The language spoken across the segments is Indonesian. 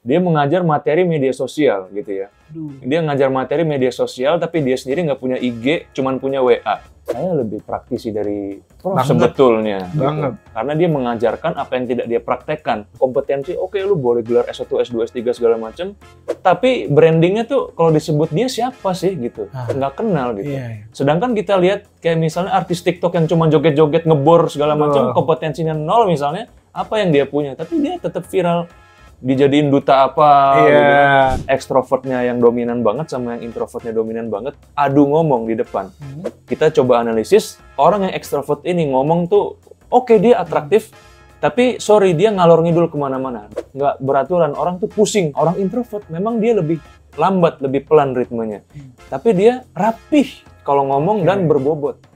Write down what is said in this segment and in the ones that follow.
Dia mengajar materi media sosial gitu ya. Dia ngajar materi media sosial tapi dia sendiri nggak punya IG, cuman punya WA. Saya lebih praktisi dari Prof sebetulnya. Banget. Gitu. Karena dia mengajarkan apa yang tidak dia praktekkan. Kompetensi, oke, lu boleh gelar S1, S2, S3 segala macam. Tapi brandingnya tuh kalau disebut dia siapa sih gitu. Nggak kenal gitu. Sedangkan kita lihat kayak misalnya artis TikTok yang cuma joget-joget, ngebor segala macam, kompetensinya nol misalnya. Apa yang dia punya, tapi dia tetap viral. Dijadiin duta apa, gitu. Ekstrovertnya yang dominan banget sama yang introvertnya dominan banget, adu ngomong di depan. Kita coba analisis, orang yang ekstrovert ini ngomong tuh, oke, dia atraktif, tapi sorry, dia ngalor ngidul kemana-mana. Nggak beraturan, orang tuh pusing. Orang introvert memang dia lebih lambat, lebih pelan ritmenya. Tapi dia rapih kalau ngomong dan berbobot.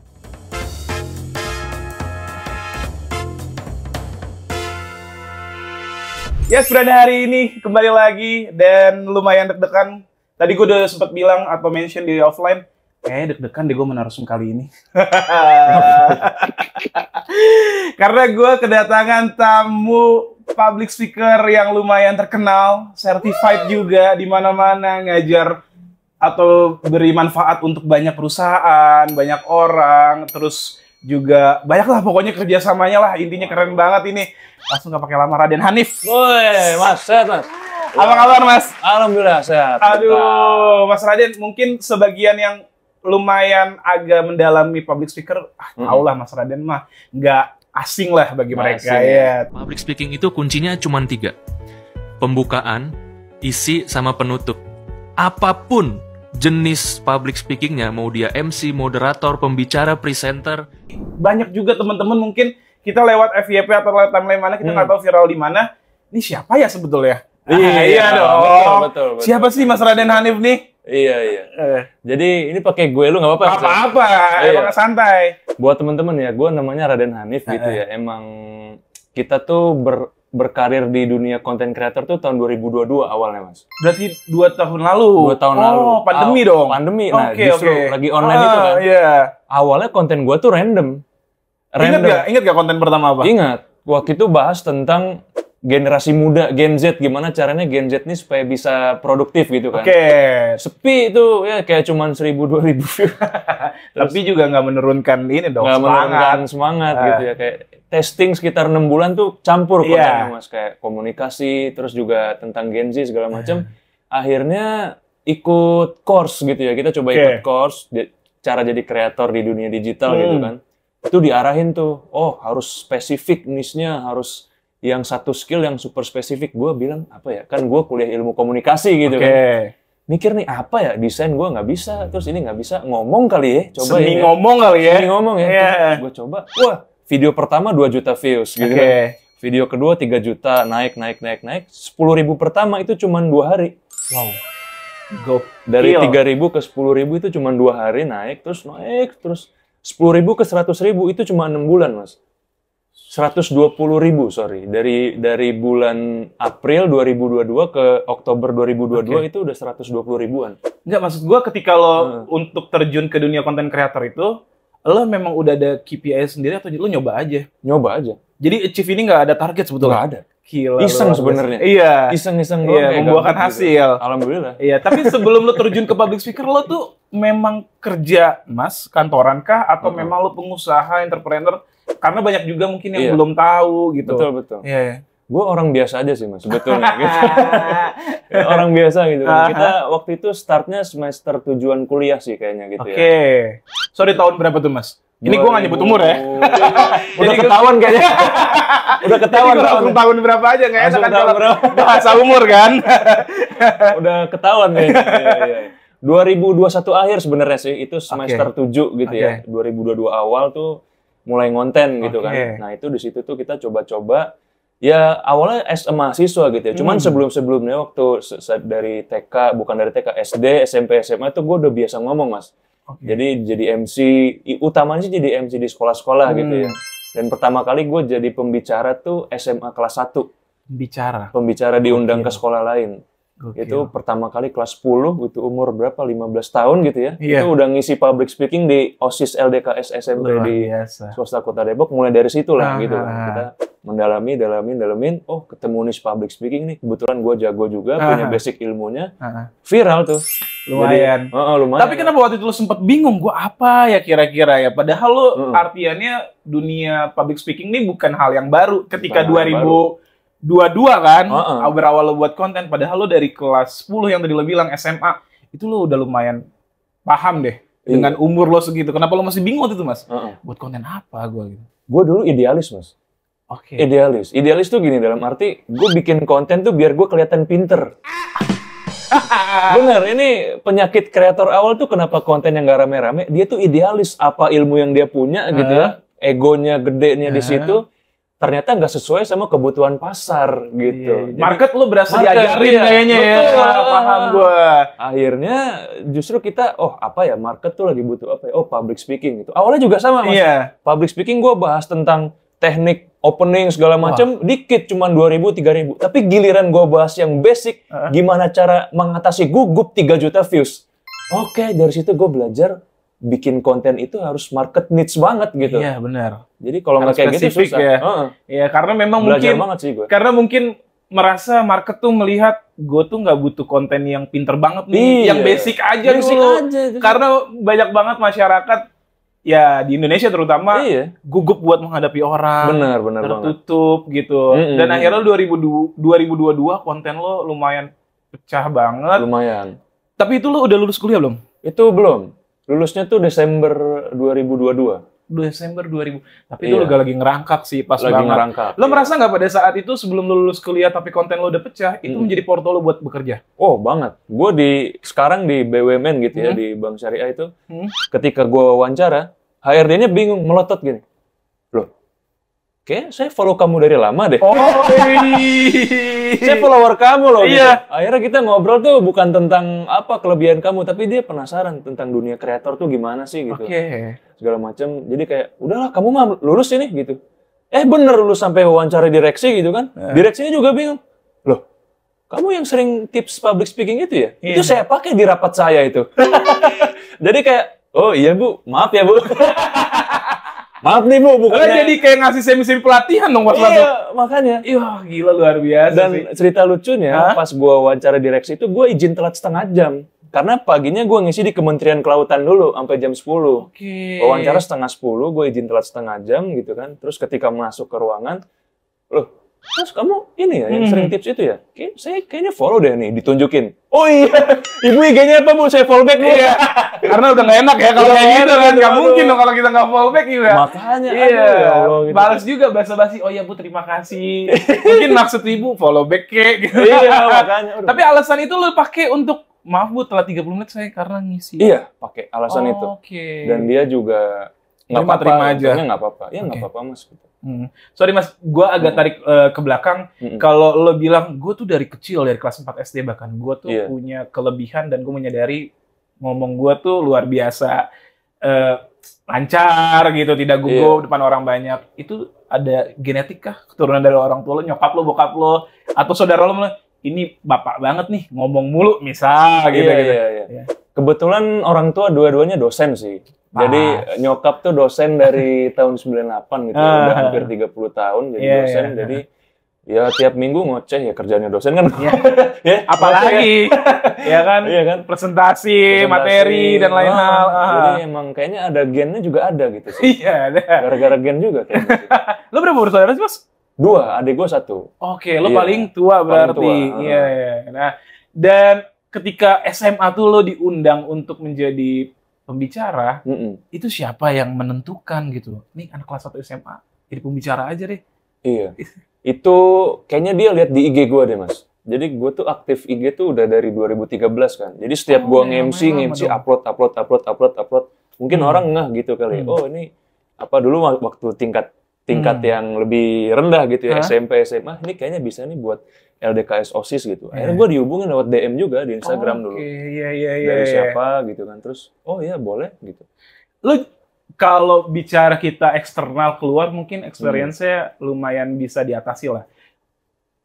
Yes, pada hari ini kembali lagi dan lumayan deg-degan. Tadi gue udah sempat bilang atau mention di offline, deg-degan deh gue menarsum kali ini. Karena gue kedatangan tamu public speaker yang lumayan terkenal, certified juga di mana-mana, ngajar atau beri manfaat untuk banyak perusahaan, banyak orang, terus juga banyak lah pokoknya kerjasamanya lah, intinya keren banget ini. Langsung gak pakai lama, Raden Hanif. Woi, Mas, sehat Mas? Apa kabar Mas? Alhamdulillah sehat. Aduh, Mas Raden, mungkin sebagian yang lumayan agak mendalami public speaker, tau lah Mas Raden mah nggak asing lah bagi mereka ya. Public speaking itu kuncinya cuma 3. Pembukaan, isi, sama penutup. Apapun jenis public speakingnya, mau dia MC, moderator, pembicara, presenter. Banyak juga teman-teman mungkin kita lewat FYP atau lewat timeline mana, kita nggak tahu viral di mana. Ini siapa ya sebetulnya? Iya dong. Betul. Siapa sih Mas Raden Hanif nih? Iya. Jadi ini pakai gue lu nggak apa-apa? Apa-apa, emang santai. Buat temen-temen ya, gue namanya Raden Hanif gitu ya. Emang kita tuh berkarir di dunia content creator tuh tahun 2022 awalnya Mas. Berarti 2 tahun lalu? 2 tahun lalu. Pandemi dong? Pandemi, nah justru lagi online itu kan. Awalnya konten gue tuh random. Ingat gak konten pertama apa? Ingat, waktu itu bahas tentang generasi muda, Gen Z, gimana caranya Gen Z ini supaya bisa produktif gitu kan. Sepi itu ya kayak cuman 1.000-2.000 view. Tapi juga nggak menurunkan ini dong, nggak menurunkan semangat gitu ya. Kayak testing sekitar 6 bulan tuh campur kontennya Mas. Kayak komunikasi, terus juga tentang Gen Z segala macam. Akhirnya ikut course gitu ya, kita coba ikut course, cara jadi kreator di dunia digital gitu kan. Itu diarahin tuh, harus spesifik niche-nya, harus yang satu skill yang super spesifik. Gue bilang, apa ya, kan gue kuliah ilmu komunikasi gitu kan. Mikir nih, apa ya, desain gue nggak bisa, terus ini nggak bisa, ngomong kali ya, coba Seni ngomong kali ya. Seni ngomong ya, gue coba, wah, video pertama 2 juta views gitu kan. Video kedua 3 juta, naik. 10.000 pertama itu cuma 2 hari. Wow. Dari 3.000 ke 10.000 itu cuma 2 hari naik, terus 10.000 ke 100.000 itu cuma 6 bulan, Mas. 120.000, sorry. Dari bulan April 2022 ke Oktober 2022 itu udah 120 ribuan. Enggak, maksud gue ketika lo untuk terjun ke dunia content creator itu, lo memang udah ada KPI sendiri atau lo nyoba aja? Nyoba aja. Jadi achieve ini nggak ada target sebetulnya? Nggak ada. Gila, iseng sebenarnya. Iya. Iseng-iseng membuahkan hasil. Gitu. Alhamdulillah. Iya, tapi sebelum lo terjun ke public speaker, lo tuh memang kerja, Mas, kantoran kah? Atau memang lo pengusaha, entrepreneur? Karena banyak juga mungkin yang belum tahu gitu. Betul. Iya. Gue orang biasa aja sih, Mas, sebetulnya. Gitu. Orang biasa gitu. Kita waktu itu startnya semester tujuan kuliah sih kayaknya gitu ya. Sorry, tahun berapa tuh, Mas? Ini gue nggak nyebut umur ya. Udah ketahuan kayaknya. Udah ketahuan. Tahun berapa aja nggak enak kan kalau berapa. bahasa umur kan. Udah ketahuan kayaknya. Iya. 2021 akhir sebenarnya sih, itu semester 7 gitu ya. 2022 awal tuh mulai ngonten gitu kan. Nah itu di situ tuh kita coba-coba. Ya awalnya as a mahasiswa gitu ya. Cuman sebelum-sebelumnya waktu dari TK, bukan dari TK, SD, SMP, SMA tuh gue udah biasa ngomong, Mas. Jadi MC, utamanya sih jadi MC di sekolah-sekolah gitu ya. Dan pertama kali gue jadi pembicara tuh SMA kelas 1. Pembicara diundang ke sekolah lain. Itu pertama kali kelas 10, itu umur berapa? 15 tahun gitu ya. Itu udah ngisi public speaking di OSIS LDKS SMP di swasta Kota Depok. Mulai dari situ lah gitu. Kita Dalamin, oh ketemu niche public speaking nih, kebetulan gue jago juga, punya basic ilmunya, viral tuh. Lumayan. Jadi, lumayan. Tapi kenapa waktu itu lu sempet bingung, gue apa ya kira-kira ya? Padahal lu artiannya dunia public speaking ini bukan hal yang baru ketika 2022 kan, awal-awal lu buat konten, padahal lu dari kelas 10 yang tadi lo bilang SMA, itu lu udah lumayan paham deh dengan umur lo segitu. Kenapa lo masih bingung waktu itu, Mas? Buat konten apa gue gitu? Gue dulu idealis, Mas. Oke. Idealis tuh gini, dalam arti gue bikin konten tuh biar gue kelihatan pinter. Bener, ini penyakit kreator awal tuh kenapa konten yang gak rame-rame, dia tuh idealis, apa ilmu yang dia punya gitu ya, egonya gedenya di situ, ternyata nggak sesuai sama kebutuhan pasar gitu. Jadi, market lo berasa diajarin kayaknya ya, paham gue. Akhirnya justru kita, apa ya, market tuh lagi butuh apa ya, public speaking gitu. Awalnya juga sama, Mas. Public speaking gue bahas tentang teknik opening segala macam dikit, cuman 2.000 3.000. Tapi giliran gue bahas yang basic, gimana cara mengatasi gugup 3 juta views. Oke, dari situ gue belajar bikin konten itu harus market niche banget gitu. Iya, benar. Jadi kalau nggak kayak gitu susah. Ya, karena memang belajar mungkin banget sih gue. Karena mungkin merasa market tuh melihat gue tuh nggak butuh konten yang pinter banget nih, yang basic aja dulu. Karena banyak banget masyarakat ya di Indonesia terutama gugup buat menghadapi orang, benar tertutup banget gitu. Dan akhirnya 2022 konten lo lumayan pecah banget. Lumayan. Tapi itu lo udah lulus kuliah belum? Itu belum. Lulusnya tuh Desember 2022. Desember 2000. Tapi itu lo gak lagi ngerangkak sih, pas lagi banget. Ngerangkak, lo merasa nggak pada saat itu sebelum lo lulus kuliah tapi konten lo udah pecah, itu menjadi porto lo buat bekerja? Oh banget. Gue sekarang di BUMN gitu ya, di Bank Syariah itu, ketika gue wawancara, HRD-nya bingung, melotot gini. Loh, kayak saya follow kamu dari lama deh. Saya follower kamu loh. Gitu. Akhirnya kita ngobrol tuh bukan tentang apa kelebihan kamu, tapi dia penasaran tentang dunia kreator tuh gimana sih gitu. Segala macam. Jadi kayak, udahlah kamu mah lulus ini gitu. Bener lulus sampai wawancara direksi gitu kan. Direksinya juga bingung. Loh, kamu yang sering tips public speaking itu ya? Itu saya pakai di rapat saya itu. Jadi kayak, oh iya Bu, maaf ya Bu. Maaf nih Bu, bukannya jadi kayak ngasih semi-semi pelatihan dong pas Iya, makanya. Iya, gila luar biasa. Dan sih. cerita lucunya, pas gue wawancara direksi itu, gue izin telat setengah jam. Karena paginya gue ngisi di Kementerian Kelautan dulu, sampai jam 10. Wawancara setengah 10, gue izin telat setengah jam gitu kan. Terus ketika masuk ke ruangan, loh, Mas kamu ini ya, yang sering tips itu ya? Saya kayaknya follow deh nih, ditunjukin. Oh iya, Ibu IG-nya apa Bu? Saya follow back Bu. Karena udah gak enak ya kalau kayak gitu kan. Gak mungkin dong kalau kita gak follow back juga. Makanya, ya Allah, gitu. Balas juga basa-basi, oh iya Bu terima kasih. Mungkin maksud Ibu follow back gitu. Iya, makanya. Tapi alasan itu lo pakai untuk, maaf Bu telat 30 menit saya karena ngisi. Iya, pakai alasan itu. Dan dia juga nggak apa-apa, terima aja. Nggak apa-apa. Ya nggak apa-apa Mas. Sorry Mas, gue agak tarik ke belakang. Kalau lo bilang, gue tuh dari kecil, dari kelas 4 SD bahkan, gue tuh punya kelebihan dan gue menyadari ngomong gue tuh luar biasa lancar gitu, tidak gugup depan orang banyak. Itu ada genetik kah? Keturunan dari orang tua lo, nyokap lo, bokap lo, atau saudara lo, ini bapak banget nih, ngomong mulu misal gitu. Iya. Kebetulan orang tua dua-duanya dosen sih. Jadi nyokap tuh dosen dari tahun 98 gitu, udah hampir 30 tahun jadi dosen. Jadi ya tiap minggu ngoceh ya, kerjanya dosen kan. Apalagi ya kan, presentasi, materi dan lain hal. Jadi emang kayaknya ada gennya juga ada gitu sih. Iya, ada. Gara-gara gen juga kayaknya. Lo berapa bersaudara sih Mas? 2, adik gue 1. Oke, lo paling tua berarti. Iya. Nah, dan ketika SMA tuh lo diundang untuk menjadi pembicara, itu siapa yang menentukan gitu? Nih anak kelas 1 SMA, jadi pembicara aja deh. Iya. Itu kayaknya dia lihat di IG gue deh Mas. Jadi gue tuh aktif IG tuh udah dari 2013 kan. Jadi setiap gue nge-MC upload. Mungkin orang ngeh gitu kali. Oh ini apa dulu waktu tingkat yang lebih rendah gitu ya, SMP, SMA, ini kayaknya bisa nih buat LDKS OSIS gitu. Akhirnya gue dihubungin lewat DM juga di Instagram dulu. Dari siapa gitu kan. Terus, oh iya boleh gitu. Lu kalau bicara kita eksternal keluar, mungkin experience-nya lumayan bisa diatasi lah.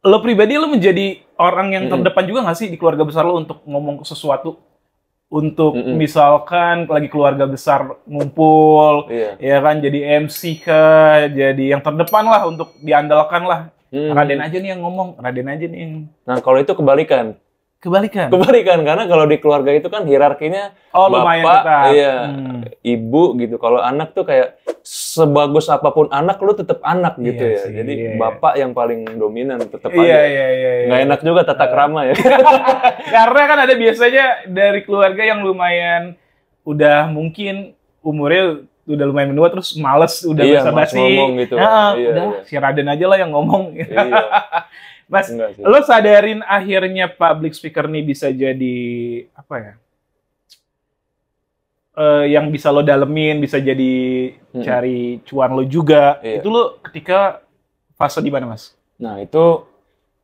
Lo pribadi lo menjadi orang yang terdepan juga nggak sih di keluarga besar lo untuk ngomong sesuatu? untuk misalkan lagi keluarga besar ngumpul, ya kan jadi MC jadi yang terdepan lah untuk diandalkan lah. Raden aja nih yang ngomong, Raden aja nih. Nah kalau itu kebalikan. Kebalikan Karena kalau di keluarga itu kan hierarkinya bapak, ibu gitu. Kalau anak tuh kayak sebagus apapun anak, lu tetap anak gitu ya. Jadi bapak yang paling dominan tetap aja. Nggak enak juga tata krama ya. Karena kan ada biasanya dari keluarga yang lumayan udah mungkin umurnya udah lumayan menua terus males udah basa-basi. Gitu. Udah si Raden aja lah yang ngomong. Mas, lo sadarin akhirnya public speaker nih bisa jadi apa ya? Yang bisa lo dalemin, bisa jadi cari cuan lo juga. Itu lo ketika fase di mana, Mas? Nah, itu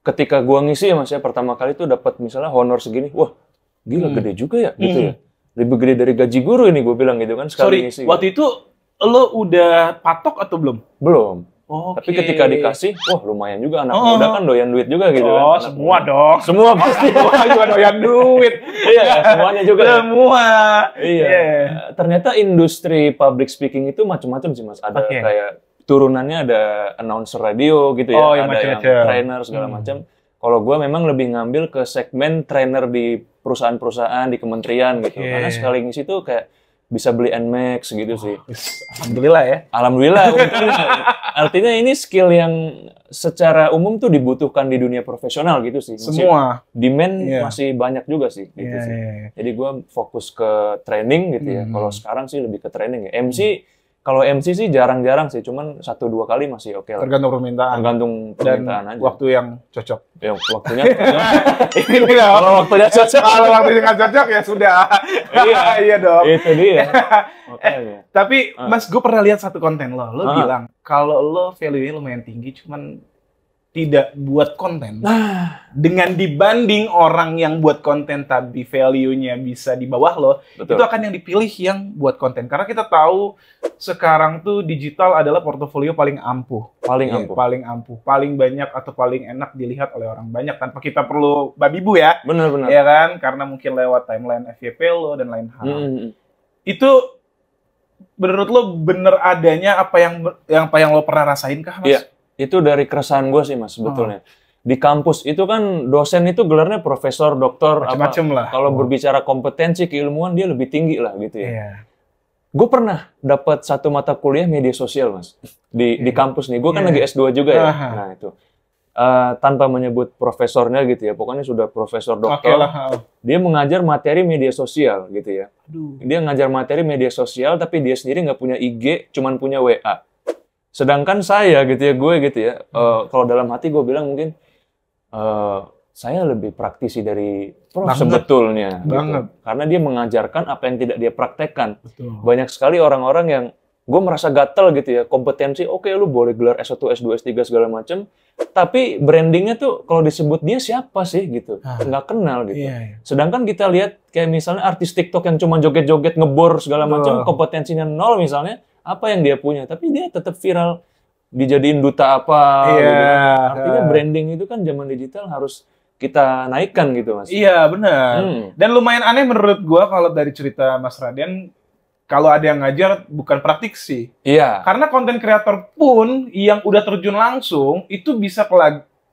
ketika gua ngisi ya, Mas ya, pertama kali tuh dapat misalnya honor segini. Wah, gila gede juga ya gitu ya. Lebih gede dari gaji guru ini gue bilang gitu kan sekali ngisi. Waktu itu lo udah patok atau belum? Belum. Tapi ketika dikasih, wah lumayan juga anak muda kan doyan duit juga gitu kan. Oh, semua dong. Semua pasti. Semua juga doyan duit. Iya, semuanya juga. Semua. Iya. Ternyata industri public speaking itu macam-macam sih, Mas. Ada kayak turunannya ada announcer radio gitu ya, ada yang trainer segala macam. Kalau gue memang lebih ngambil ke segmen trainer di perusahaan-perusahaan, di kementerian gitu. Karena sekali ngisi tuh kayak bisa beli NMAX gitu sih. Alhamdulillah ya. Alhamdulillah. Artinya ini skill yang secara umum tuh dibutuhkan di dunia profesional gitu sih. Semua. Demand masih banyak juga sih. Gitu sih. Jadi gue fokus ke training gitu ya. Kalau sekarang sih lebih ke training ya. Kalau MC sih jarang-jarang sih. Cuman 1-2 kali masih oke lah. Tergantung permintaan. Tergantung permintaan aja. Waktu yang cocok. Ya, waktunya kalau waktunya cocok. Kalau waktunya nggak cocok ya sudah. Iya dong. Itu dia. Tapi Mas, gue pernah lihat satu konten lo bilang kalau lo value-nya lumayan tinggi, cuman tidak buat konten. Dengan dibanding orang yang buat konten tapi value-nya bisa di bawah lo, itu akan yang dipilih yang buat konten. Karena kita tahu sekarang tuh digital adalah portofolio paling ampuh. Paling ampuh. Paling banyak atau paling enak dilihat oleh orang banyak tanpa kita perlu babi bu ya. Benar-benar. Ya kan? Karena mungkin lewat timeline FYP lo dan lain hal. Itu menurut lo bener adanya apa yang lo pernah rasain kah, Mas? Iya. Itu dari keresahan gue sih, Mas, sebetulnya. Di kampus itu kan dosen itu gelarnya profesor, doktor, macam-macam lah. Kalau berbicara kompetensi, keilmuan dia lebih tinggi lah gitu ya. Gue pernah dapat satu mata kuliah media sosial, Mas. Di kampus nih. Gue kan lagi S2 juga ya. Nah, itu. Tanpa menyebut profesornya gitu ya. Pokoknya sudah profesor, doktor. Dia mengajar materi media sosial gitu ya. Dia ngajar materi media sosial tapi dia sendiri nggak punya IG, cuman punya WA. Sedangkan saya gitu ya, gue gitu ya, kalau dalam hati gue bilang mungkin saya lebih praktisi dari Prof sebetulnya. Gitu. Karena dia mengajarkan apa yang tidak dia praktekkan. Banyak sekali orang-orang yang gue merasa gatel gitu ya, kompetensi oke, lu boleh gelar S1, S2, S3 segala macam, tapi brandingnya tuh kalau disebut dia siapa sih gitu, nggak kenal gitu. Sedangkan kita lihat kayak misalnya artis TikTok yang cuma joget-joget ngebor segala macam, kompetensinya nol misalnya, apa yang dia punya, tapi dia tetap viral, dijadiin duta apa. Gitu. Artinya branding itu kan zaman digital harus kita naikkan gitu, Mas. Iya, benar. Dan lumayan aneh menurut gua kalau dari cerita Mas Raden, kalau ada yang ngajar bukan praktisi. Iya. Karena konten kreator pun yang udah terjun langsung itu bisa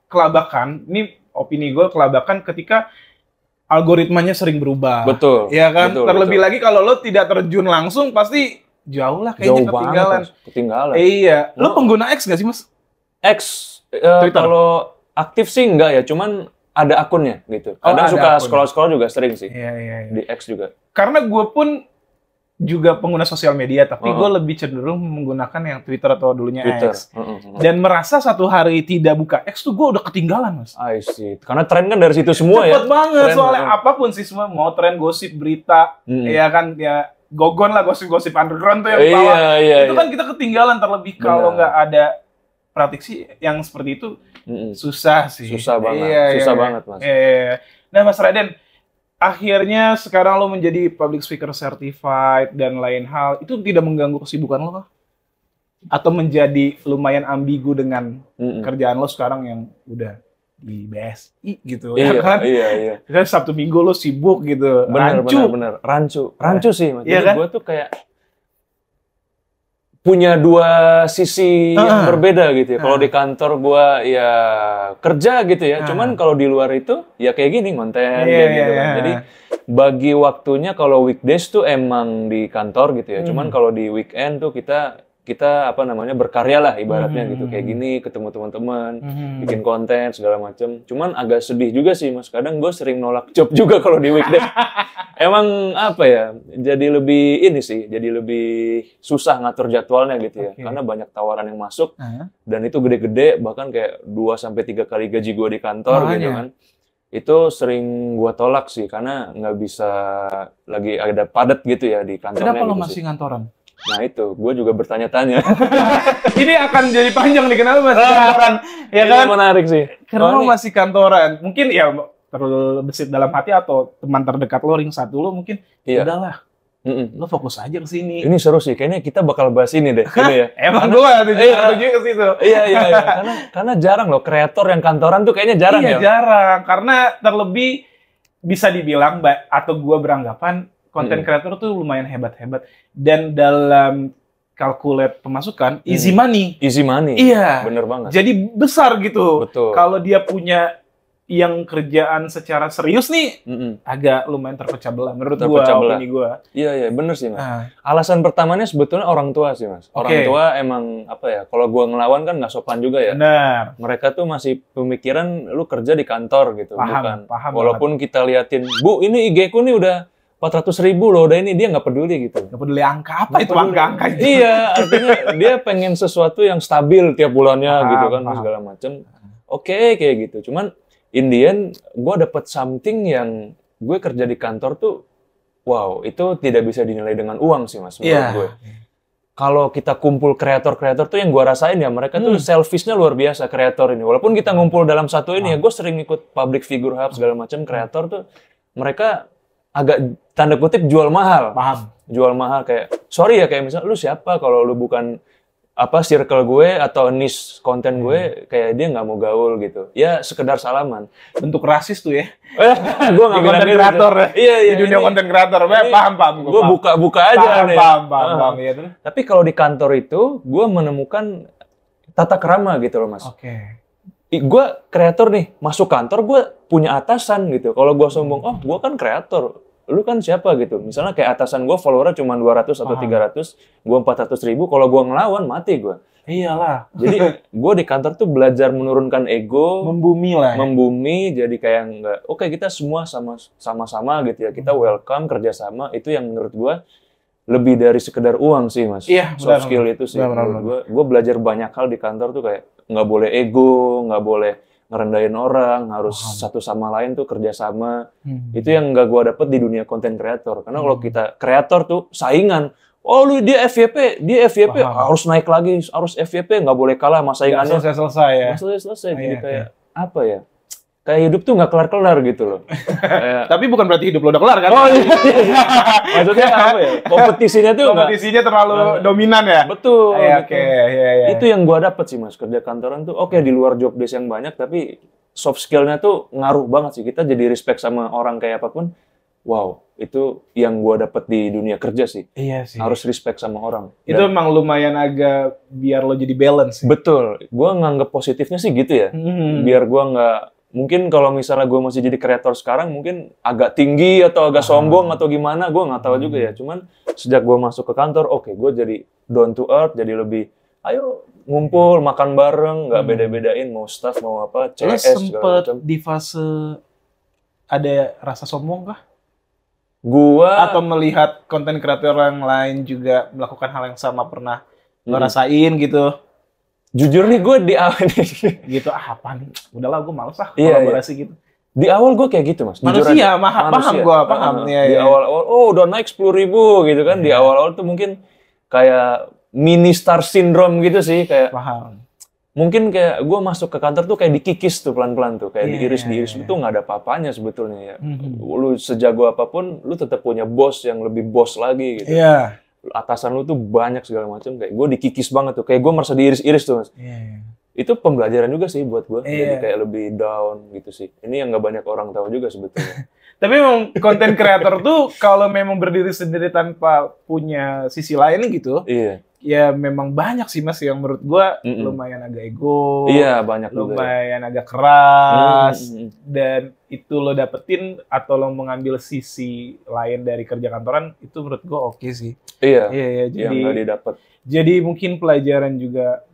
kelabakan. Ini opini gua, kelabakan ketika algoritmanya sering berubah. Betul. Iya kan? Terlebih lagi kalau lo tidak terjun langsung pasti jauh lah kayaknya ketinggalan. Iya. Lo pengguna X nggak sih, Mas? X, kalau aktif sih enggak ya, cuman ada akunnya gitu. Kadang suka scroll-scroll juga sering sih. Iya. Di X juga. Karena gue pun juga pengguna sosial media, tapi gue lebih cenderung menggunakan yang Twitter atau dulunya X. Dan merasa satu hari tidak buka X tuh gue udah ketinggalan, Mas. I see. Karena tren kan dari situ semua ya. Cepet banget, soalnya apapun sih semua. Mau tren gosip, berita, ya kan, ya gogon lah gosip-gosip underground tuh yang bawah. Itu kan kita ketinggalan, terlebih kalau nggak ada praktisi yang seperti itu, susah sih. Susah banget, banget, Mas. Nah, Mas Raden, akhirnya sekarang lo menjadi public speaker certified dan lain hal, itu tidak mengganggu kesibukan lo kah? Atau menjadi lumayan ambigu dengan kerjaan lo sekarang yang udah di BSI gitu Iya, ya kan. iya. Dan Sabtu Minggu lu sibuk gitu. Bener. Rancu sih. Mas. Iya Jadi kan? gue tuh kayak punya dua sisi yang berbeda gitu ya. Kalau di kantor gue ya kerja gitu ya. Cuman kalau di luar itu ya kayak gini konten kayak gitu kan. Jadi bagi waktunya kalau weekdays tuh emang di kantor gitu ya. Cuman kalau di weekend tuh kita apa namanya berkarya lah ibaratnya gitu, kayak gini, ketemu teman-teman, bikin konten segala macam. Cuman agak sedih juga sih Mas, kadang gue sering nolak job juga kalau di weekday. Emang apa ya, jadi lebih ini sih, jadi lebih susah ngatur jadwalnya gitu ya, karena banyak tawaran yang masuk dan itu gede-gede, bahkan kayak 2-3 kali gaji gue di kantor gitu kan. Itu sering gue tolak sih, karena nggak bisa lagi ada padat gitu ya di kantornya. Kenapa lo gitu masih ngantoran? Nah itu, gue juga bertanya-tanya. Ini akan jadi panjang nih, kenapa masih kantoran? Ya kan? Ini menarik sih. Kenapa masih kantoran? Mungkin ya terbesit dalam hati atau teman terdekat lo, ring satu lo mungkin, udahlah, lo fokus aja ke sini. Ini seru sih, kayaknya kita bakal bahas ini deh. Ini ya. Emang gue tujuh ke situ. Iya. Karena jarang loh, kreator yang kantoran tuh kayaknya jarang ya. Iya jarang, karena terlebih bisa dibilang, atau gue beranggapan, konten kreator tuh lumayan hebat-hebat. Dan dalam kalkulat pemasukan, easy money. Easy money. Iya. Bener banget. Jadi besar gitu. Betul. Kalau dia punya yang kerjaan secara serius nih, agak lumayan terpecah belah. Menurut opini gue. Iya, bener sih Mas. Alasan pertamanya sebetulnya orang tua sih Mas. Orang tua emang, apa ya, kalau gue ngelawan kan nggak sopan juga ya. Benar. Mereka tuh masih pemikiran, lu kerja di kantor gitu. Paham Walaupun kita liatin, Bu, ini IG-ku nih udah 400.000 loh, udah ini, dia nggak peduli gitu. Nggak peduli angka apa itu, angka itu. Iya, artinya dia pengen sesuatu yang stabil tiap bulannya gitu kan, segala macem. Oke, kayak gitu. Cuman in the end, gue dapet something yang gue kerja di kantor tuh, wow, itu tidak bisa dinilai dengan uang sih Mas, menurut gue. Kalau kita kumpul kreator-kreator tuh yang gue rasain ya, mereka tuh selfishnya luar biasa, kreator ini. Walaupun kita ngumpul dalam satu ini ya, gue sering ikut public figure hub segala macam, kreator tuh, mereka agak tanda kutip jual mahal. Paham. Jual mahal kayak, sorry ya, kayak misalnya lu siapa kalau lu bukan apa circle gue atau niche konten gue, kayak dia nggak mau gaul gitu. Ya sekedar salaman. Bentuk rasis tuh ya. Gue nggak bilang konten kreator. Iya, di dunia konten kreator. Paham. Gue buka aja nih. Paham. Ya, terus. Tapi kalau di kantor itu, gue menemukan tata krama gitu loh Mas. Gue kreator nih, masuk kantor gue punya atasan gitu. Kalau gue sombong, oh gue kan kreator. Lu kan siapa gitu. Misalnya kayak atasan gue followernya cuma 200 atau 300, gue 400.000, kalau gue ngelawan, mati gue. Iyalah. Jadi gue di kantor tuh belajar menurunkan ego. Membumi lah. Membumi, jadi kayak enggak, oke, kita semua sama-sama gitu ya. Kita welcome, kerjasama, itu yang menurut gue lebih dari sekedar uang sih Mas. Iya, soft skill itu sih menurut gue. Gue belajar banyak hal di kantor tuh kayak nggak boleh ego, nggak boleh ngerendahin orang, harus satu sama lain tuh kerjasama. Itu yang nggak gue dapet di dunia konten kreator. Karena kalau kita kreator tuh saingan. Oh lu dia FYP harus naik lagi, harus FYP, nggak boleh kalah sama saingannya. Nggak selesai ya. Nggak selesai. Jadi kayak apa ya? Kayak hidup tuh nggak kelar-kelar gitu loh. Tapi bukan berarti hidup lo udah kelar kan? Oh iya. Maksudnya apa ya? Kompetisinya terlalu dominan ya? Betul. Oke. Itu yang gua dapet sih Mas, kerja kantoran tuh. Oke, di luar job desk yang banyak, tapi soft skill-nya tuh ngaruh banget sih. Kita jadi respect sama orang kayak apapun. Wow, itu yang gua dapet di dunia kerja sih. Iya sih. Harus respect sama orang. Itu emang lumayan agak biar lo jadi balance. Betul. Gua nganggep positifnya sih gitu ya. Biar gua nggak, mungkin kalau misalnya gue masih jadi kreator sekarang mungkin agak tinggi atau agak sombong atau gimana, gue nggak tahu juga ya. Cuman sejak gue masuk ke kantor, oke, gue jadi down to earth, jadi lebih ayo ngumpul makan bareng, nggak beda-bedain mau staff mau apa, CS. Lo sempet di fase ada rasa sombong kah? Atau melihat konten kreator yang lain juga melakukan hal yang sama pernah lo rasain gitu? Jujur nih gue di awal gitu, apa nih? Udahlah gue males kolaborasi gitu. Di awal gue kayak gitu Mas. Manusia, paham gue. Di awal-awal, udah naik 10.000 gitu kan. Di awal-awal tuh mungkin kayak mini star syndrome gitu sih. Kayak paham. Mungkin kayak gue masuk ke kantor tuh kayak dikikis tuh pelan-pelan tuh. Kayak diiris-diiris itu nggak ada apa-apanya sebetulnya ya. Lu sejago apapun, lu tetap punya bos yang lebih bos lagi gitu. Atasan lu tuh banyak segala macam, kayak gue dikikis banget tuh, kayak gue merasa diiris-iris tuh Mas. itu pembelajaran juga sih buat gue. Jadi kayak lebih down gitu sih. Ini yang nggak banyak orang tahu juga sebetulnya. Tapi memang konten creator tuh kalau memang berdiri sendiri tanpa punya sisi lain gitu, ya memang banyak sih Mas yang menurut gue lumayan agak ego, banyak lumayan agak keras, dan itu lo dapetin atau lo mengambil sisi lain dari kerja kantoran itu menurut gue oke sih. Iya, jadi nggak didapat. Jadi mungkin pelajaran juga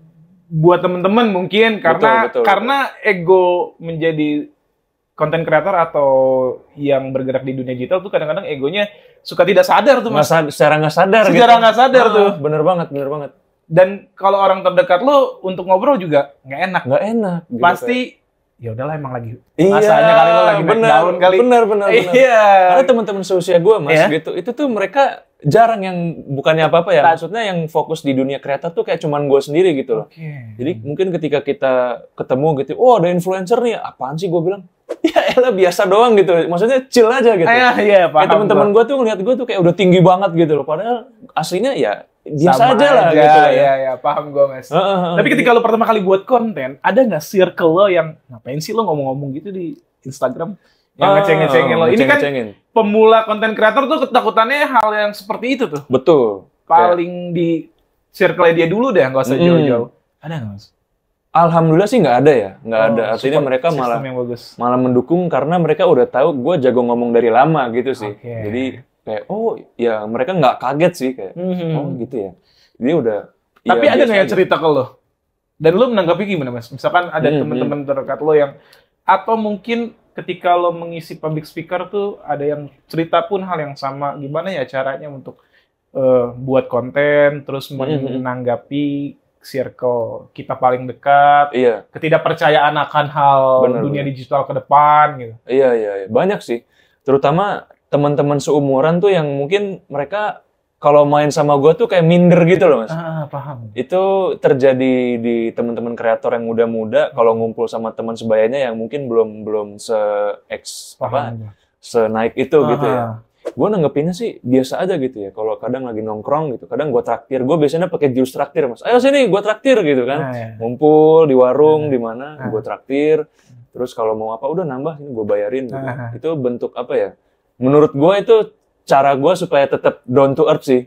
buat teman-teman mungkin karena ego menjadi konten kreator atau yang bergerak di dunia digital tuh kadang-kadang egonya suka tidak sadar tuh Mas. Secara nggak sadar tuh. Bener banget. Dan kalau orang terdekat lo untuk ngobrol juga nggak enak. Gitu pasti ya udahlah emang lagi masanya kali lo lagi naik daun kali. Bener. Iya. Karena teman-teman seusia gue Mas gitu, itu tuh mereka jarang yang bukannya apa-apa ya, maksudnya yang fokus di dunia kreator tuh kayak cuman gue sendiri gitu loh. Jadi mungkin ketika kita ketemu gitu, ada influencer nih, apaan sih gue bilang? Ya elah biasa doang gitu, maksudnya chill aja gitu. Iya, paham. Kayak teman-teman gue tuh ngeliat gue tuh kayak udah tinggi banget gitu loh, padahal aslinya ya biasa sama aja lah gitu. Iya, paham gue Mas. Tapi ketika lo pertama kali buat konten, ada nggak circle lo yang ngapain sih lo ngomong-ngomong gitu di Instagram? Yang ngeceng-ngecengin lo. Ini kan pemula konten kreator tuh ketakutannya hal yang seperti itu tuh. Betul. Paling di circle dia dulu deh, nggak usah jauh-jauh. Ada nggak Mas? Alhamdulillah sih nggak ada ya, nggak ada. Artinya mereka malah mendukung karena mereka udah tahu gue jago ngomong dari lama gitu sih. Jadi kayak ya mereka nggak kaget sih kayak gitu ya. Jadi udah. Tapi ada nggak ya cerita ke lo? Dan lo menanggapi gimana Mas? Misalkan ada teman-teman terdekat lo yang atau mungkin ketika lo mengisi public speaker tuh ada yang cerita pun hal yang sama, gimana ya caranya untuk buat konten terus menanggapi circle kita paling dekat, ketidakpercayaan akan hal dunia digital ke depan gitu. Iya, banyak sih. Terutama teman-teman seumuran tuh yang mungkin mereka kalau main sama gue tuh kayak minder gitu loh Mas. Paham. Itu terjadi di teman-teman kreator yang muda-muda kalau ngumpul sama teman sebayanya yang mungkin belum senaik itu gitu ya. Gue nanggepinnya sih biasa aja gitu ya. Kalau kadang lagi nongkrong gitu, kadang gue traktir. Gue biasanya pakai jus traktir Mas. Ayo sini, gue traktir gitu kan. Ngumpul di warung di mana, gue traktir. Terus kalau mau apa udah nambah, ini gue bayarin. Gitu. Itu bentuk apa ya? Menurut gue itu cara gue supaya tetap down to earth sih.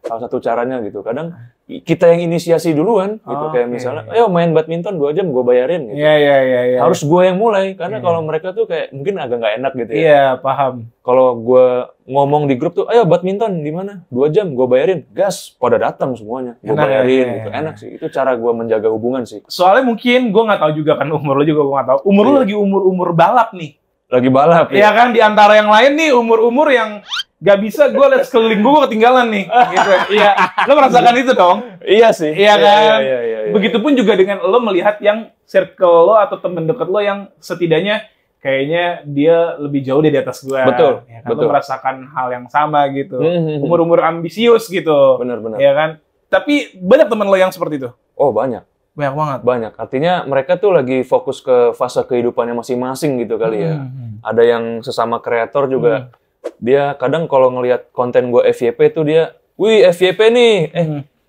Salah satu caranya gitu. Kadang kita yang inisiasi duluan gitu. Kayak misalnya, ayo main badminton 2 jam gue bayarin gitu. Iya. Harus gue yang mulai. Karena kalau mereka tuh kayak mungkin agak nggak enak gitu ya. Iya, paham. Kalau gue ngomong di grup tuh, ayo badminton di mana? 2 jam gue bayarin. Gas, pada datang semuanya. Gue bayarin gitu. Enak sih. Itu cara gue menjaga hubungan sih. Soalnya mungkin gue nggak tahu juga kan umur lo juga gue nggak tahu. Umur lo lagi umur balap nih. Lagi balap ya. Iya kan, di antara yang lain nih umur yang gak bisa gue lihat sekeliling gue ketinggalan nih gitu. Iya, lo merasakan itu dong? Iya sih. Iya kan? Iya. Begitupun juga dengan lo melihat yang circle lo atau temen deket lo yang setidaknya kayaknya dia lebih jauh dari atas gue. Betul. Ya kan? Lo merasakan hal yang sama gitu. Umur-umur ambisius gitu. Benar. Iya kan? Tapi banyak temen lo yang seperti itu? Oh banyak. Banyak banget. Banyak. Artinya mereka tuh lagi fokus ke fase kehidupannya masing-masing gitu kali ya. Ada yang sesama kreator juga. Dia kadang kalau ngelihat konten gue FYP tuh dia, wih FYP nih.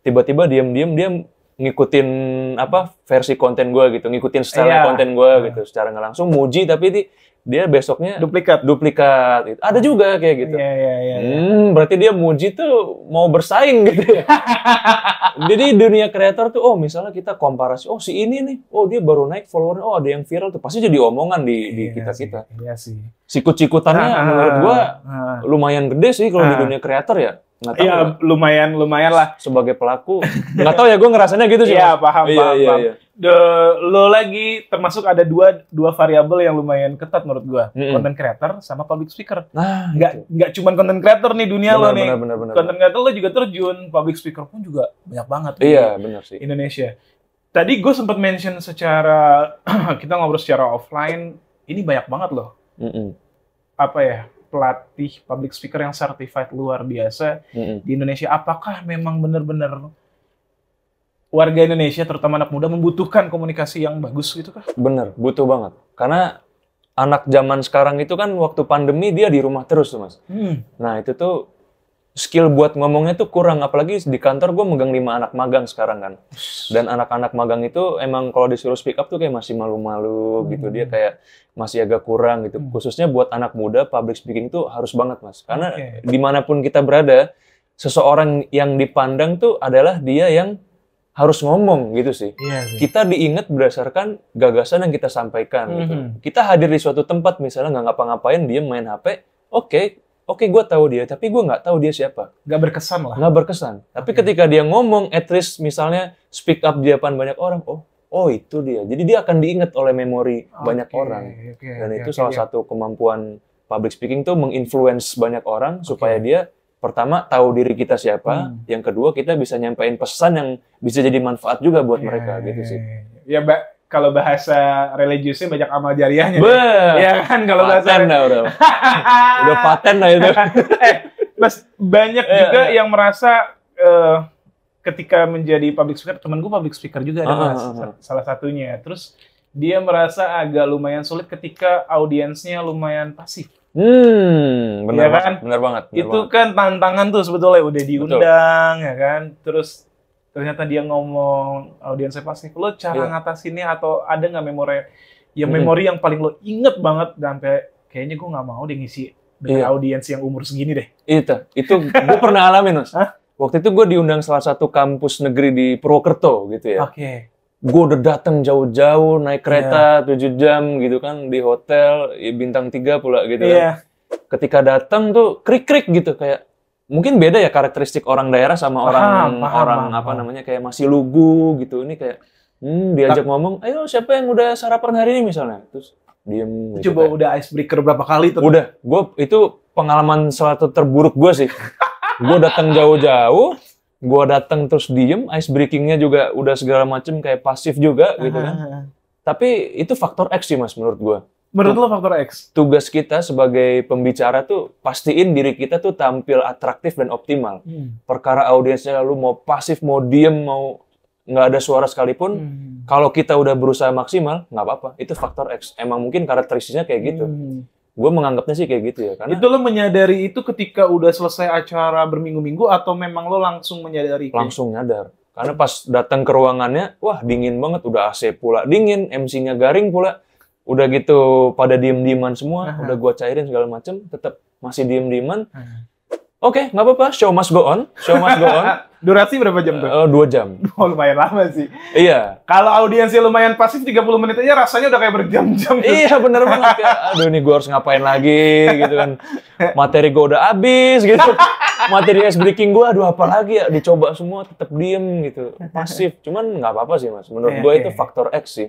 Tiba-tiba diam-diam dia ngikutin versi konten gue gitu, ngikutin style konten gue gitu. Secara nggak langsung muji tapi dia besoknya duplikat. Gitu. Ada juga kayak gitu. Iya. Berarti dia muji tuh mau bersaing gitu ya. Jadi dunia kreator tuh, misalnya kita komparasi, si ini nih, dia baru naik follower, ada yang viral tuh, pasti jadi omongan di kita-kita. Iya sih. Sikut-sikutannya menurut gua lumayan gede sih kalau di dunia kreator ya. Iya, lumayan lah. Sebagai pelaku, nggak tahu ya, gue ngerasanya gitu sih. Iya, paham. Lo lagi termasuk ada dua variabel yang lumayan ketat menurut gua, content creator sama public speaker. Nah, nggak cuma content creator nih dunia lo nih. Benar. Content creator lo juga terjun, public speaker pun juga banyak banget. Iya, benar sih. Indonesia. Tadi gue sempat mention secara kita ngobrol secara offline, ini banyak banget loh. Pelatih public speaker yang certified luar biasa di Indonesia. Apakah memang benar-benar warga Indonesia, terutama anak muda, membutuhkan komunikasi yang bagus gitu kah? Bener, butuh banget. Karena anak zaman sekarang itu kan waktu pandemi dia di rumah terus tuh Mas. Nah itu tuh skill buat ngomongnya tuh kurang, apalagi di kantor gue megang 5 anak magang sekarang kan. Dan anak-anak magang itu emang kalau disuruh speak up tuh kayak masih malu-malu gitu, dia kayak masih agak kurang gitu. Khususnya buat anak muda, public speaking tuh harus banget Mas. Karena dimanapun kita berada, seseorang yang dipandang tuh adalah dia yang harus ngomong gitu sih. Kita diingat berdasarkan gagasan yang kita sampaikan gitu. Kita hadir di suatu tempat misalnya nggak ngapa-ngapain, dia main HP, Oke, gue tahu dia, tapi gue nggak tahu dia siapa. Nggak berkesan lah. Nggak berkesan. Tapi ketika dia ngomong, at least misalnya speak up di depan banyak orang, oh itu dia. Jadi dia akan diingat oleh memori banyak orang. Dan itu salah satu kemampuan public speaking tuh menginfluence banyak orang supaya dia pertama tahu diri kita siapa, yang kedua kita bisa nyampein pesan yang bisa jadi manfaat juga buat mereka gitu sih. Ya, Mbak. Kalau bahasa religiusnya banyak amal jariahnya. Ya kan kalau bahasa udah paten lah itu. Mas, banyak juga yang merasa ketika menjadi public speaker, temen gue public speaker juga ada Mas, salah satunya. Terus dia merasa agak lumayan sulit ketika audiensnya lumayan pasif. Benar ya kan? Benar banget. Itu kan tantangan tuh sebetulnya, udah diundang ya kan. Terus ternyata dia ngomong audiensnya pasif. Lo cara ngatasinnya atau ada nggak memori yang paling lo inget banget sampai kayaknya gue nggak mau deh ngisi dengan audiens yang umur segini deh. Itu gue pernah alamin Mas. Waktu itu gue diundang salah satu kampus negeri di Purwokerto gitu ya. Gue udah datang jauh-jauh naik kereta 7 jam gitu kan, di hotel bintang 3 pula gitu kan. Ketika datang tuh krik-krik gitu, kayak mungkin beda ya karakteristik orang daerah sama orang apa namanya, kayak masih lugu gitu. Ini kayak diajak ngomong, ayo siapa yang udah sarapan hari ini misalnya, terus diem gitu. Coba udah icebreaker berapa kali tuh? Udah, itu pengalaman suatu terburuk gue sih. Gue datang jauh-jauh, gue datang terus diem, ice breakingnya juga udah segala macem kayak pasif juga gitu kan. Tapi itu faktor X sih Mas menurut gue. Menurut lo faktor X? Tugas kita sebagai pembicara tuh pastiin diri kita tuh tampil atraktif dan optimal. Perkara audiensnya lu mau pasif, mau diem, mau nggak ada suara sekalipun, kalau kita udah berusaha maksimal, nggak apa-apa. Itu faktor X. Emang mungkin karakteristiknya kayak gitu. Gue menganggapnya sih kayak gitu ya. Karena itu lo menyadari itu ketika udah selesai acara berminggu-minggu atau memang lo langsung menyadari? Langsung nyadar. Karena pas datang ke ruangannya, wah dingin banget, udah AC pula dingin, MC-nya garing pula. Udah gitu pada diem-dieman semua, udah gua cairin segala macem, tetap masih diem-dieman. Oke, nggak apa-apa, show must go on. Durasi berapa jam tuh? 2 jam. Oh, lumayan lama sih. Iya. Kalau audiensnya lumayan pasif, 30 menit aja rasanya udah kayak berjam-jam. Iya, bener banget. Ya. Aduh, nih gue harus ngapain lagi, gitu kan. Materi gue udah habis, gitu. Materi ice breaking gue, aduh apa lagi ya. Dicoba semua, tetap diem, gitu. Pasif. Cuman nggak apa-apa sih, Mas. Menurut gue itu faktor X sih.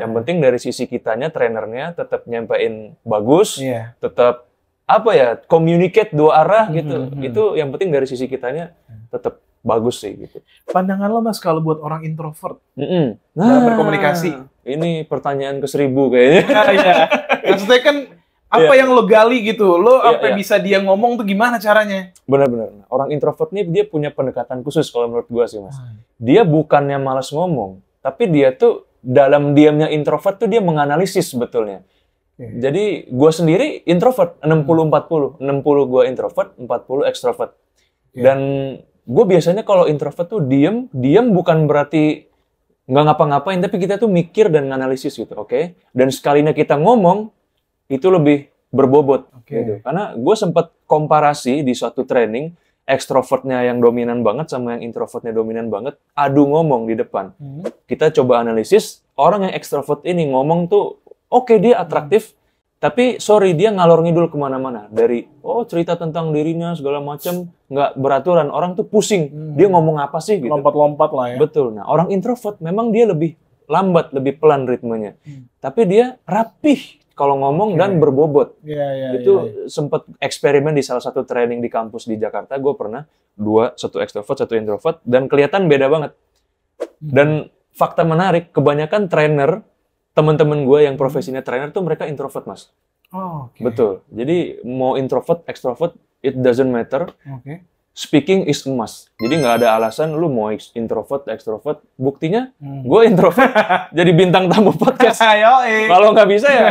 Yang penting dari sisi kitanya, trainernya, tetap nyampein bagus, tetap communicate 2 arah gitu. Itu yang penting dari sisi kitanya tetap bagus sih gitu. Pandangan lo Mas kalau buat orang introvert dalam berkomunikasi? Ini pertanyaan ke-1000 kayaknya. Maksudnya kan yang lo gali gitu, lo bisa dia ngomong tuh gimana caranya? Benar-benar. Orang introvert nih dia punya pendekatan khusus kalau menurut gua sih Mas. Dia bukannya malas ngomong, tapi dia tuh dalam diamnya introvert tuh dia menganalisis sebetulnya. Jadi gue sendiri introvert 60-40, 60 gue introvert, 40 ekstrovert. Dan gue biasanya kalau introvert tuh diem bukan berarti nggak ngapa-ngapain, tapi kita tuh mikir dan analisis gitu, Dan sekalinya kita ngomong itu lebih berbobot, gitu. Karena gue sempat komparasi di suatu training, ekstrovertnya yang dominan banget sama yang introvertnya dominan banget, adu ngomong di depan. Kita coba analisis, orang yang ekstrovert ini ngomong tuh dia atraktif, tapi dia ngalor ngidul kemana-mana. Dari, cerita tentang dirinya, segala macam, nggak beraturan. Orang tuh pusing, dia ngomong apa sih? Gitu. Lompat-lompat lah ya. Betul. Nah, orang introvert memang dia lebih lambat, lebih pelan ritmenya. Tapi dia rapih kalau ngomong dan berbobot. Itu sempat eksperimen di salah satu training di kampus di Jakarta. Gue pernah 2, 1 ekstrovert, 1 introvert, dan kelihatan beda banget. Dan fakta menarik, kebanyakan trainer, teman-teman gue yang profesinya trainer tuh mereka introvert Mas. Betul. Jadi mau introvert, extrovert, it doesn't matter. Speaking is a must. Jadi nggak ada alasan lu mau introvert, extrovert. Buktinya gue introvert jadi bintang tamu podcast. Kalau nggak bisa ya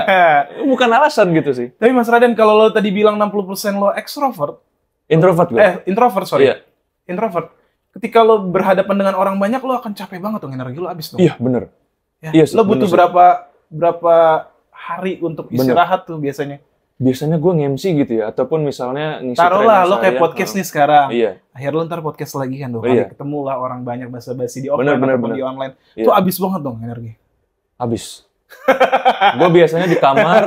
bukan alasan gitu sih. Tapi Mas Raden, kalau lo tadi bilang 60% lo extrovert, Introvert gue. Introvert, sorry. Iya. Introvert. Ketika lo berhadapan dengan orang banyak, lo akan capek banget dong, energi lo habis dong. Iya, bener. Ya. Iya, lo butuh berapa hari untuk istirahat tuh biasanya? Biasanya gue nge-MC gitu ya, ataupun misalnya ngisi taruhlah lo kayak podcast nih sekarang. Iya. Akhirnya lo ntar podcast lagi kan, 2 kali ketemu lah orang banyak basa-basi di offline ataupun di online. Iya. Tuh abis banget dong energi. Abis. Gue biasanya di kamar,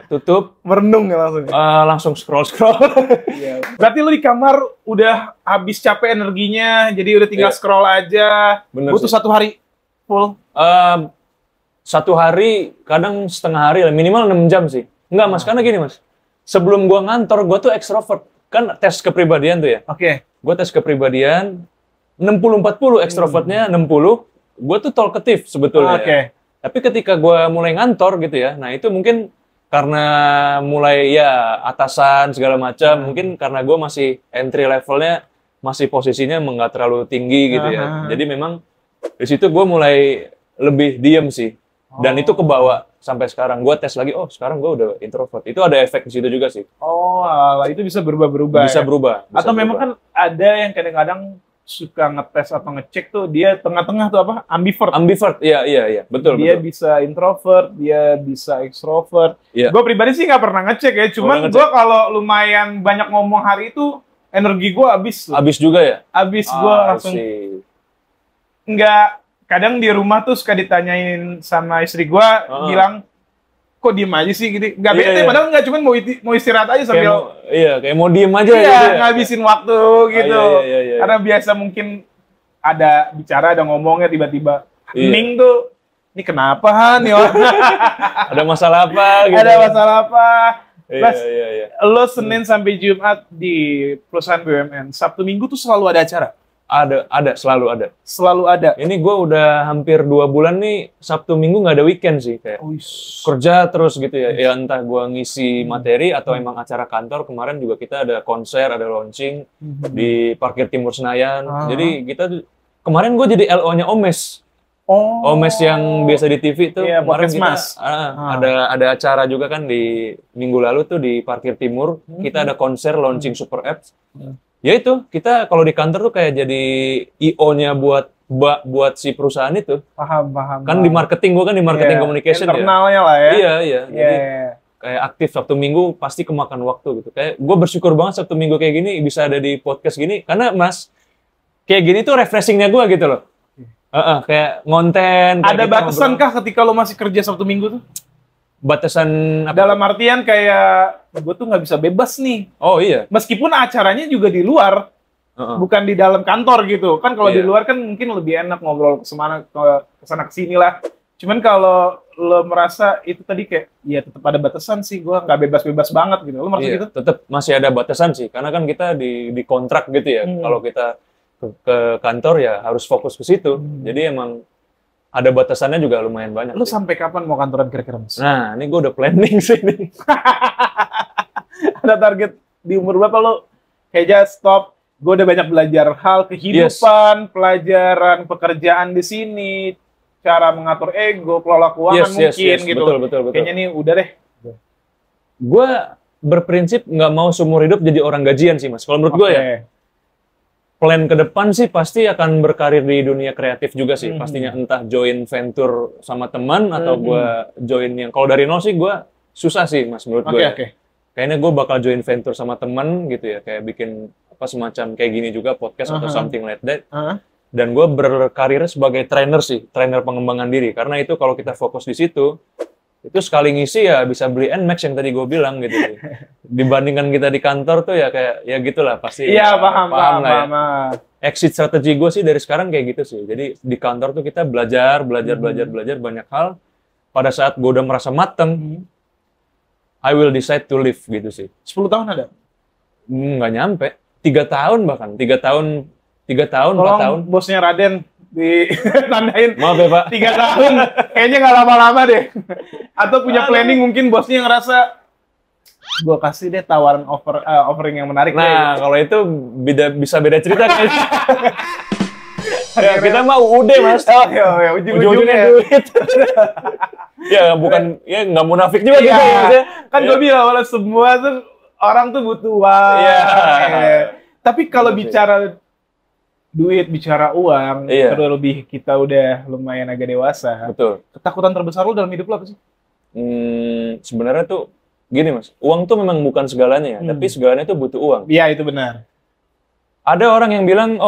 tutup. Merenung ya langsung? Langsung scroll-scroll. Iya. Berarti lo di kamar udah habis capek energinya, jadi udah tinggal scroll aja. Bener butuh sih. 1 hari full? 1 hari, kadang setengah hari lah, minimal 6 jam sih. Enggak mas, karena gini mas, sebelum gua ngantor, gua tuh ekstrovert. Kan tes kepribadian tuh ya. Oke. Gua tes kepribadian, 60-40, ekstrovertnya 60, gua tuh talkative sebetulnya. Oke. Tapi ketika gua mulai ngantor gitu ya, nah itu mungkin karena mulai ya atasan segala macam, mungkin karena gua masih entry levelnya, masih posisinya nggak terlalu tinggi gitu ya. Jadi memang di situ gua mulai lebih diem sih. Dan itu kebawa sampai sekarang. Gue tes lagi, oh sekarang gue udah introvert. Itu ada efek di situ juga sih. Oh, alah, itu bisa berubah-berubah. Bisa berubah. Atau memang kan ada yang kadang-kadang suka ngetes atau ngecek tuh dia tengah-tengah tuh apa? Ambivert. Ambivert, iya, betul. Dia bisa introvert, dia bisa extrovert. Iya. Gue pribadi sih nggak pernah ngecek ya. Cuman gue kalau lumayan banyak ngomong hari itu, energi gue habis. Habis juga ya? Habis gue langsung. Nggak. Kadang di rumah tuh suka ditanyain sama istri gue, bilang, kok diem aja sih gitu. Gak bete, padahal nggak, cuman mau istirahat aja sambil... Kayak mau diem aja gitu ya. ngabisin waktu gitu. Iya. Karena biasa mungkin ada bicara, ada ngomongnya, tiba-tiba hening tuh. Ini kenapa Han? Ada masalah apa? Gitu. Ada masalah apa? Plus, Iya. lo Senin sampai Jumat di perusahaan BUMN, Sabtu Minggu tuh selalu ada acara? Ada, selalu ada. Selalu ada. Ini gue udah hampir 2 bulan nih, Sabtu Minggu nggak ada weekend sih. Kayak kerja terus gitu ya. Ya entah gue ngisi materi atau emang acara kantor. Kemarin juga kita ada konser, ada launching di Parkir Timur Senayan. Jadi kita kemarin gue jadi LO-nya Omes. Omes yang biasa di TV tuh. Iya, kemarin kita ada acara juga kan di minggu lalu tuh di Parkir Timur. Kita ada konser launching super apps. Ya itu, kita kalau di kantor tuh kayak jadi IO-nya buat si perusahaan itu. Paham. Kan di marketing, gue kan di marketing communication ya. Internalnya lah ya. Iya. Jadi kayak aktif Sabtu Minggu pasti kemakan waktu gitu. Kayak gue bersyukur banget Sabtu Minggu kayak gini bisa ada di podcast gini. Karena mas, kayak gini tuh refreshingnya gue gitu loh. Kayak ngonten. Ada batasan kah ketika lo masih kerja Sabtu Minggu tuh? Batasan apa? Dalam artian kayak gue tuh nggak bisa bebas nih. Oh iya. Meskipun acaranya juga di luar, bukan di dalam kantor gitu. Kan kalau di luar kan mungkin lebih enak ngobrol kesana kesini lah. Cuman kalau lo merasa itu tadi kayak, ya tetap ada batasan sih. Gue nggak bebas-bebas banget gitu. Lo merasa gitu? Tetap masih ada batasan sih. Karena kan kita di kontrak gitu ya. Kalau kita ke kantor ya harus fokus ke situ. Jadi emang ada batasannya juga lumayan banyak. Lu sampai kapan mau kantoran kira-kira, Mas? Nah, ini gue udah planning sih nih. Ada target di umur berapa lo? Kayaknya stop. Gue udah banyak belajar hal kehidupan, pelajaran pekerjaan di sini, cara mengatur ego, kelola keuangan mungkin gitu. Betul. Kayaknya nih udah deh. Gue berprinsip nggak mau seumur hidup jadi orang gajian sih, Mas. Kalau menurut gue ya. Plan ke depan sih pasti akan berkarir di dunia kreatif juga sih. Pastinya entah join venture sama teman atau gue join yang kalau dari nol sih gue susah sih mas menurut gue. Kayaknya gue bakal join venture sama teman gitu ya, kayak bikin apa semacam kayak gini juga podcast atau something like that. Dan gue berkarir sebagai trainer sih, trainer pengembangan diri. Karena itu kalau kita fokus di situ, itu sekali ngisi ya bisa beli NMAX yang tadi gue bilang gitu. Dibandingkan kita di kantor tuh ya kayak ya gitulah pasti. Iya paham. Exit strategi gue sih dari sekarang kayak gitu sih. Jadi di kantor tuh kita belajar banyak hal. Pada saat gue udah merasa mateng, I will decide to leave gitu sih. 10 tahun ada? Nggak nyampe. 3 tahun bahkan. 3 tahun, 4 tahun. Bosnya Raden ditandain. Maaf ya Pak. 3 tahun. Kayaknya nggak lama-lama deh. Atau punya planning mungkin bosnya ngerasa gue kasih deh tawaran offering yang menarik. Nah, kalau itu bisa beda cerita kan. Ya, kita mau UUD mas. Oh iya, ujung-ujungnya duit. Ya bukan, ya nggak munafik juga gitu. Kan gue bilang kalau semua tuh orang tuh butuh uang. Tapi kalau bicara duit, bicara uang, terus lebih kita udah lumayan agak dewasa. Betul. Ketakutan terbesar lu dalam hidup lu apa sih? Sebenarnya tuh gini Mas, uang tuh memang bukan segalanya ya, tapi segalanya tuh butuh uang. Iya, itu benar. Ada orang yang bilang,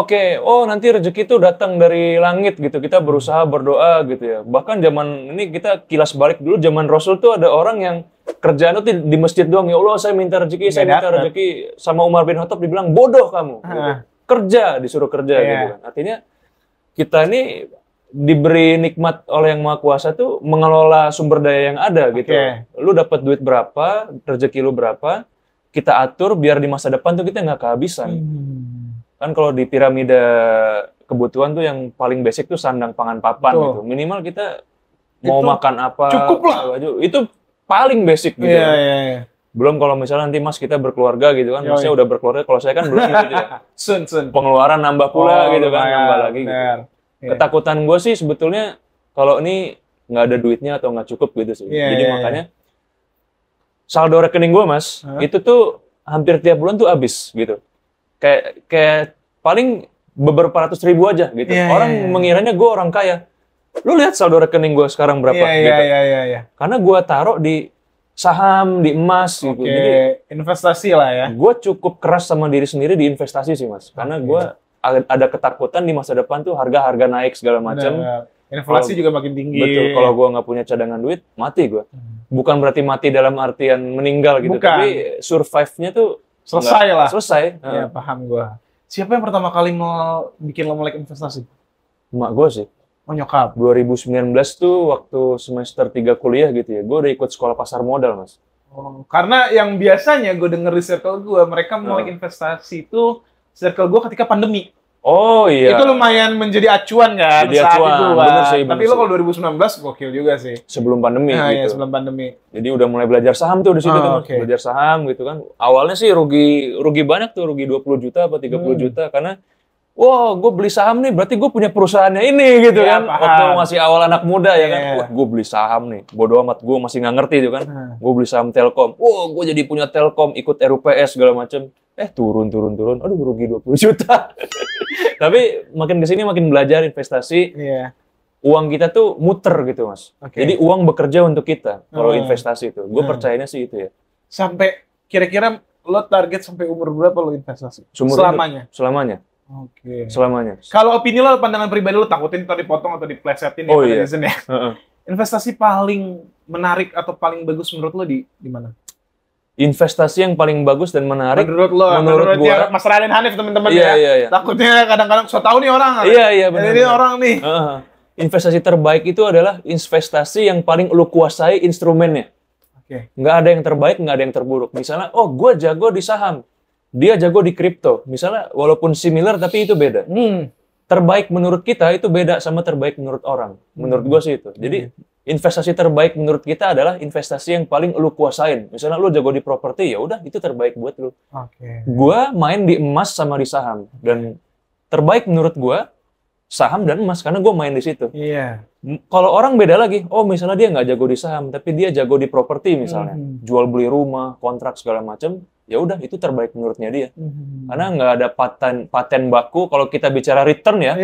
nanti rezeki itu datang dari langit gitu. Kita berusaha berdoa gitu ya. Bahkan zaman ini kita kilas balik dulu, zaman Rasul tuh ada orang yang kerjaan itu di masjid doang. Ya Allah, saya minta rezeki, saya minta rezeki. Sama Umar bin Khattab dibilang, bodoh kamu. Gitu. Kerja, disuruh kerja gitu kan. Artinya kita ini diberi nikmat oleh Yang Maha Kuasa tuh mengelola sumber daya yang ada gitu. Lu dapat duit berapa, rezeki lu berapa, kita atur biar di masa depan tuh kita nggak kehabisan. Kan kalau di piramida kebutuhan tuh yang paling basic tuh sandang, pangan, papan gitu. Minimal kita mau itu makan apa, cukup lah. Itu paling basic gitu. Belum kalau misalnya nanti Mas kita berkeluarga gitu kan. Masnya udah berkeluarga, kalau saya kan belum gitu ya. Pengeluaran nambah pula gitu kan, nambah lagi gitu. Ketakutan gue sih sebetulnya kalau ini nggak ada duitnya atau nggak cukup gitu sih. Jadi makanya saldo rekening gue Mas, itu tuh hampir tiap bulan tuh habis gitu. Kayak paling beberapa ratus ribu aja gitu. Orang mengiranya gue orang kaya. Lu lihat saldo rekening gue sekarang berapa gitu. Karena gue taruh di saham, di emas gitu. Jadi investasi lah ya. Gue cukup keras sama diri sendiri di investasi sih Mas. Karena gue ada ketakutan di masa depan tuh harga naik segala macam. Inflasi juga makin tinggi. Betul. Kalau gue nggak punya cadangan duit, mati gue. Bukan berarti mati dalam artian meninggal gitu. Tapi survive-nya tuh selesai lah. Selesai. Ya, paham gue. Siapa yang pertama kali mau bikin lo melek investasi? Emak gue sih. Oh, nyokap. 2019 tuh waktu semester 3 kuliah gitu ya. Gue udah ikut sekolah pasar modal, Mas. Oh, karena yang biasanya gue denger di circle gue, mereka melek investasi itu circle gue ketika pandemi. Oh iya. Itu lumayan menjadi acuan kan jadi saat acuan. itu kan. Bener sih, tapi lo kalau 2019 gokil juga sih. Sebelum pandemi gitu. Iya, sebelum pandemi. Jadi udah mulai belajar saham tuh di situ tuh. Belajar saham gitu kan. Awalnya sih rugi banyak tuh, rugi 20 juta apa 30 juta karena gue beli saham nih berarti gue punya perusahaannya ini gitu kan. Paham. Waktu masih awal anak muda ya kan. Wah, gue beli saham nih. Bodoh amat, gue masih nggak ngerti tuh kan. Gue beli saham Telkom. Gue jadi punya Telkom, ikut RUPS segala macem. Turun. Aduh, rugi 20 juta. Tapi makin kesini makin belajar investasi. Uang kita tuh muter gitu, Mas. Jadi uang bekerja untuk kita kalau investasi itu. Gue percayanya sih itu ya. Sampai kira-kira lo target sampai umur berapa lo investasi? Selamanya. Selamanya. Kalau opini lo, pandangan pribadi lo, takutin tadi dipotong atau diplesetin netizen ya. Investasi paling menarik atau paling bagus menurut lo di mana? Investasi yang paling bagus dan menarik menurut gua, Mas Raden Hanif teman-teman iya. Takutnya kadang-kadang so tahu nih orang. Iya benar. Ini orang nih. Investasi terbaik itu adalah investasi yang paling lu kuasai instrumennya. Nggak ada yang terbaik, nggak ada yang terburuk. Misalnya, gue jago di saham, dia jago di kripto. Misalnya, walaupun similar tapi itu beda. Terbaik menurut kita itu beda sama terbaik menurut orang. Menurut gue sih itu. Jadi investasi terbaik menurut kita adalah investasi yang paling lu kuasain. Misalnya lu jago di properti, ya udah itu terbaik buat lu. Gua main di emas sama di saham dan terbaik menurut gua saham dan emas karena gua main di situ. Kalau orang beda lagi. Misalnya dia nggak jago di saham, tapi dia jago di properti misalnya, jual beli rumah, kontrak segala macam. Ya udah itu terbaik menurutnya dia. Karena nggak ada paten baku kalau kita bicara return ya.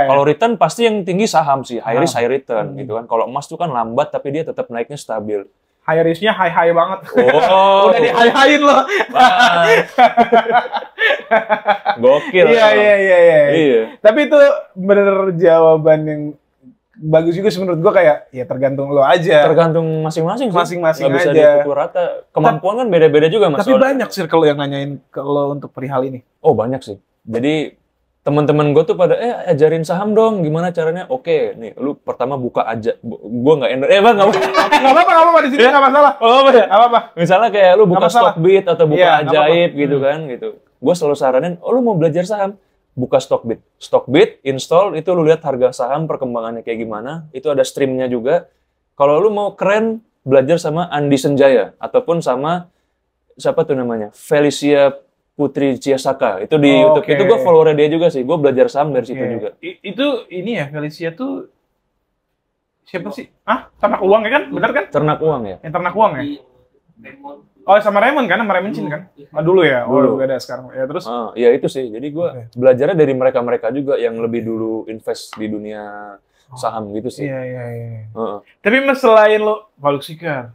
Kalau return pasti yang tinggi saham sih, high risk high return gitu kan. Kalau emas tuh kan lambat tapi dia tetap naiknya stabil. High risk-nya high banget. Udah di high-highin loh. Gokil. Iya. Tapi itu bener jawaban yang bagus juga sih menurut gua, kayak ya tergantung lo aja. Tergantung masing-masing sih. Masing-masing nggak bisa aja. dipukul rata. Kemampuan kan beda-beda juga Mas. Tapi banyak circle yang nanyain ke lo untuk perihal ini. Banyak sih. Jadi teman-teman gue tuh pada ajarin saham dong, gimana caranya? Oke, nih lu pertama buka aja. Gue nggak endorse. Bang, nggak apa-apa di sini nggak masalah. Apa? Misalnya kayak lu buka Stockbit atau buka Ajaib gitu kan gitu. Gue selalu saranin, lu mau belajar saham, buka Stockbit. Stockbit, install, itu lu lihat harga saham, perkembangannya kayak gimana. Itu ada streamnya juga. Kalau lu mau keren, belajar sama Andi Senjaya. Ataupun sama, siapa tuh namanya? Felicia Putri Ciasaka. Itu di YouTube. Itu gue follower dia juga sih. Gue belajar saham dari situ juga. Itu ini ya, Felicia tuh siapa sih? Ternak uang ya kan? Benar kan? Ternak uang ya? Yang ternak uang ya? Oh, sama Raymond kan? Sama Raymond Chin kan? Dulu ya? Oh, Dulu. beda sekarang. Ya terus? Ya itu sih. Jadi gue belajarnya dari mereka-mereka juga yang lebih dulu invest di dunia saham gitu sih. Iya. Tapi Mas, selain lo public speaker,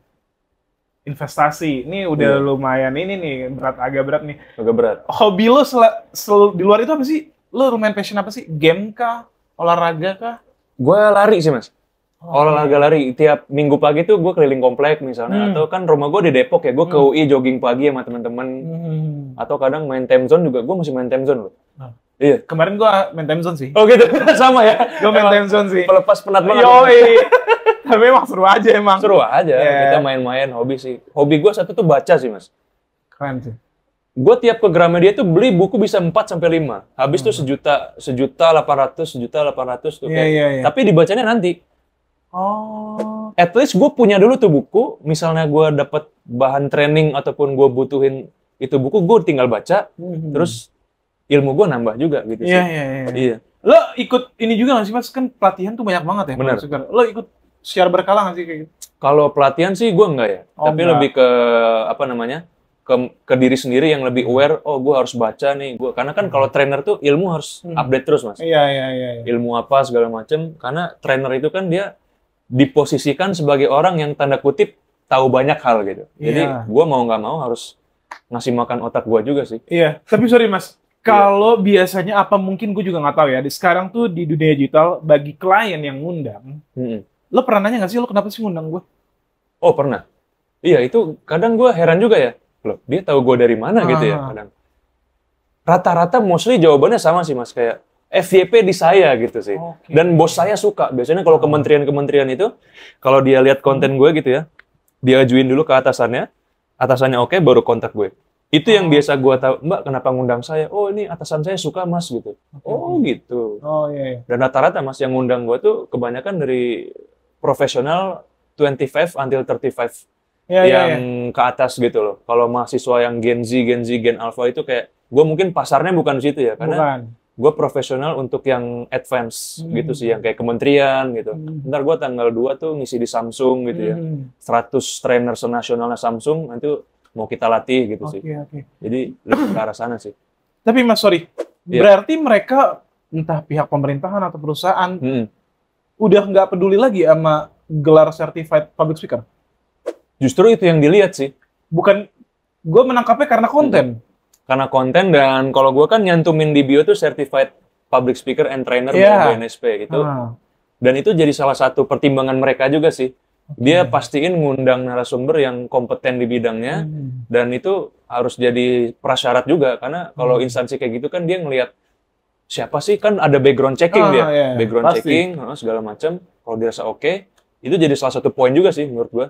investasi, ini udah lumayan ini nih, agak berat nih. Agak berat. Hobi lo di luar itu apa sih? Lo lumayan passion apa sih? Game kah? Olahraga kah? Gue lari sih, Mas. Olahraga lari. Tiap minggu pagi tuh gue keliling komplek misalnya. Atau kan rumah gue di Depok ya. Gue ke UI jogging pagi sama teman-teman. Atau kadang main time zone juga. Gue masih main time zone loh. Iya. Kemarin gue main time zone sih. Oh gitu? Sama ya? Gue main time zone sih. Pelepas penat banget. Yoi. Tapi emang seru aja emang. Seru aja. Kita main-main, hobi sih. Hobi gue satu tuh baca sih, Mas. Keren sih. Gue tiap ke Gramedia tuh beli buku bisa 4-5. Habis tuh $1.800.000 tuh. Iya. Tapi dibacanya nanti. Oh. At least gue punya dulu tuh buku. Misalnya gue dapet bahan training ataupun gue butuhin itu buku, gue tinggal baca. Terus ilmu gue nambah juga gitu sih. Iya. Lo ikut ini juga nggak sih, Mas? Kan pelatihan tuh banyak banget ya. Bener. Lo ikut secara berkala nggak sih kayak gitu? Kalau pelatihan sih gue enggak ya. Tapi lebih ke apa namanya? Ke diri sendiri yang lebih aware, gue harus baca nih. Karena kan kalau trainer tuh ilmu harus update terus, Mas. Iya. Ilmu apa segala macem. Karena trainer itu kan dia diposisikan sebagai orang yang tanda kutip tahu banyak hal gitu. Jadi gue mau nggak mau harus ngasih makan otak gue juga sih. Iya. Tapi sorry, Mas. Kalau biasanya apa mungkin gue juga nggak tahu ya. Sekarang tuh di dunia digital bagi klien yang ngundang, lo pernah nanya nggak sih lo kenapa sih ngundang gue? Oh pernah. Iya itu kadang gue heran juga ya. Loh, dia tahu gue dari mana gitu ya kadang. Rata-rata mostly jawabannya sama sih, Mas, kayak FYP di saya gitu sih. Dan bos saya suka. Biasanya kalau kementerian-kementerian itu kalau dia lihat konten gue gitu ya, dia ajuin dulu ke atasannya oke baru kontak gue. Itu yang biasa gue tahu, Mbak, kenapa ngundang saya? Oh, ini atasan saya suka, Mas gitu. Oh, gitu. Oh, iya. Dan rata-rata, Mas, yang ngundang gue tuh kebanyakan dari profesional 25 until 35. Yang ke atas gitu loh. Kalau mahasiswa yang Gen Z, Gen Alpha itu kayak, gue mungkin pasarnya bukan di situ ya. Karena gue profesional untuk yang advance gitu sih, yang kayak kementerian gitu. Ntar gue tanggal 2 tuh ngisi di Samsung gitu ya. 100 trainer senasionalnya Samsung, nanti mau kita latih gitu sih. Jadi lebih ke arah sana sih. Tapi Mas, sorry. Berarti mereka, entah pihak pemerintahan atau perusahaan, udah nggak peduli lagi sama gelar Certified Public Speaker? Justru itu yang dilihat sih. Bukan, gue menangkapnya karena konten. Karena konten, dan kalau gue kan nyantumin di bio tuh Certified Public Speaker and Trainer by BNSP gitu. Dan itu jadi salah satu pertimbangan mereka juga sih. Dia pastiin ngundang narasumber yang kompeten di bidangnya, dan itu harus jadi prasyarat juga. Karena kalau instansi kayak gitu kan dia ngelihat siapa sih, kan ada background checking dia. Background checking, segala macam. Kalau dirasa oke, itu jadi salah satu poin juga sih menurut gua.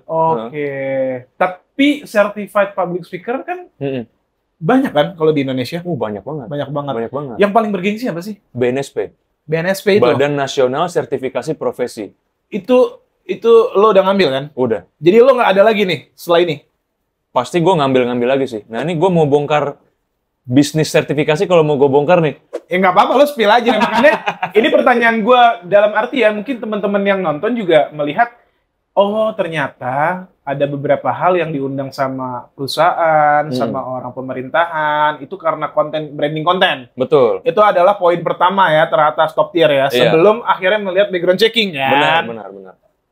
Tapi Certified Public Speaker kan banyak kan kalau di Indonesia? Banyak banget. Banyak banget. Yang paling bergengsi apa sih? BNSP. BNSP itu? Badan Nasional Sertifikasi Profesi. Itu lo udah ngambil kan? Udah. Jadi lo nggak ada lagi nih setelah ini? Pasti gue ngambil lagi sih. Nah ini gue mau bongkar bisnis sertifikasi kalau mau gue bongkar nih. Ya nggak apa-apa, lo spill aja. Makanya ini pertanyaan gue dalam arti ya mungkin teman-teman yang nonton juga melihat, oh ternyata ada beberapa hal yang diundang sama perusahaan, sama orang pemerintahan, itu karena branding konten. Betul. Itu adalah poin pertama ya, teratas top tier ya, sebelum akhirnya melihat background checking ya. Benar.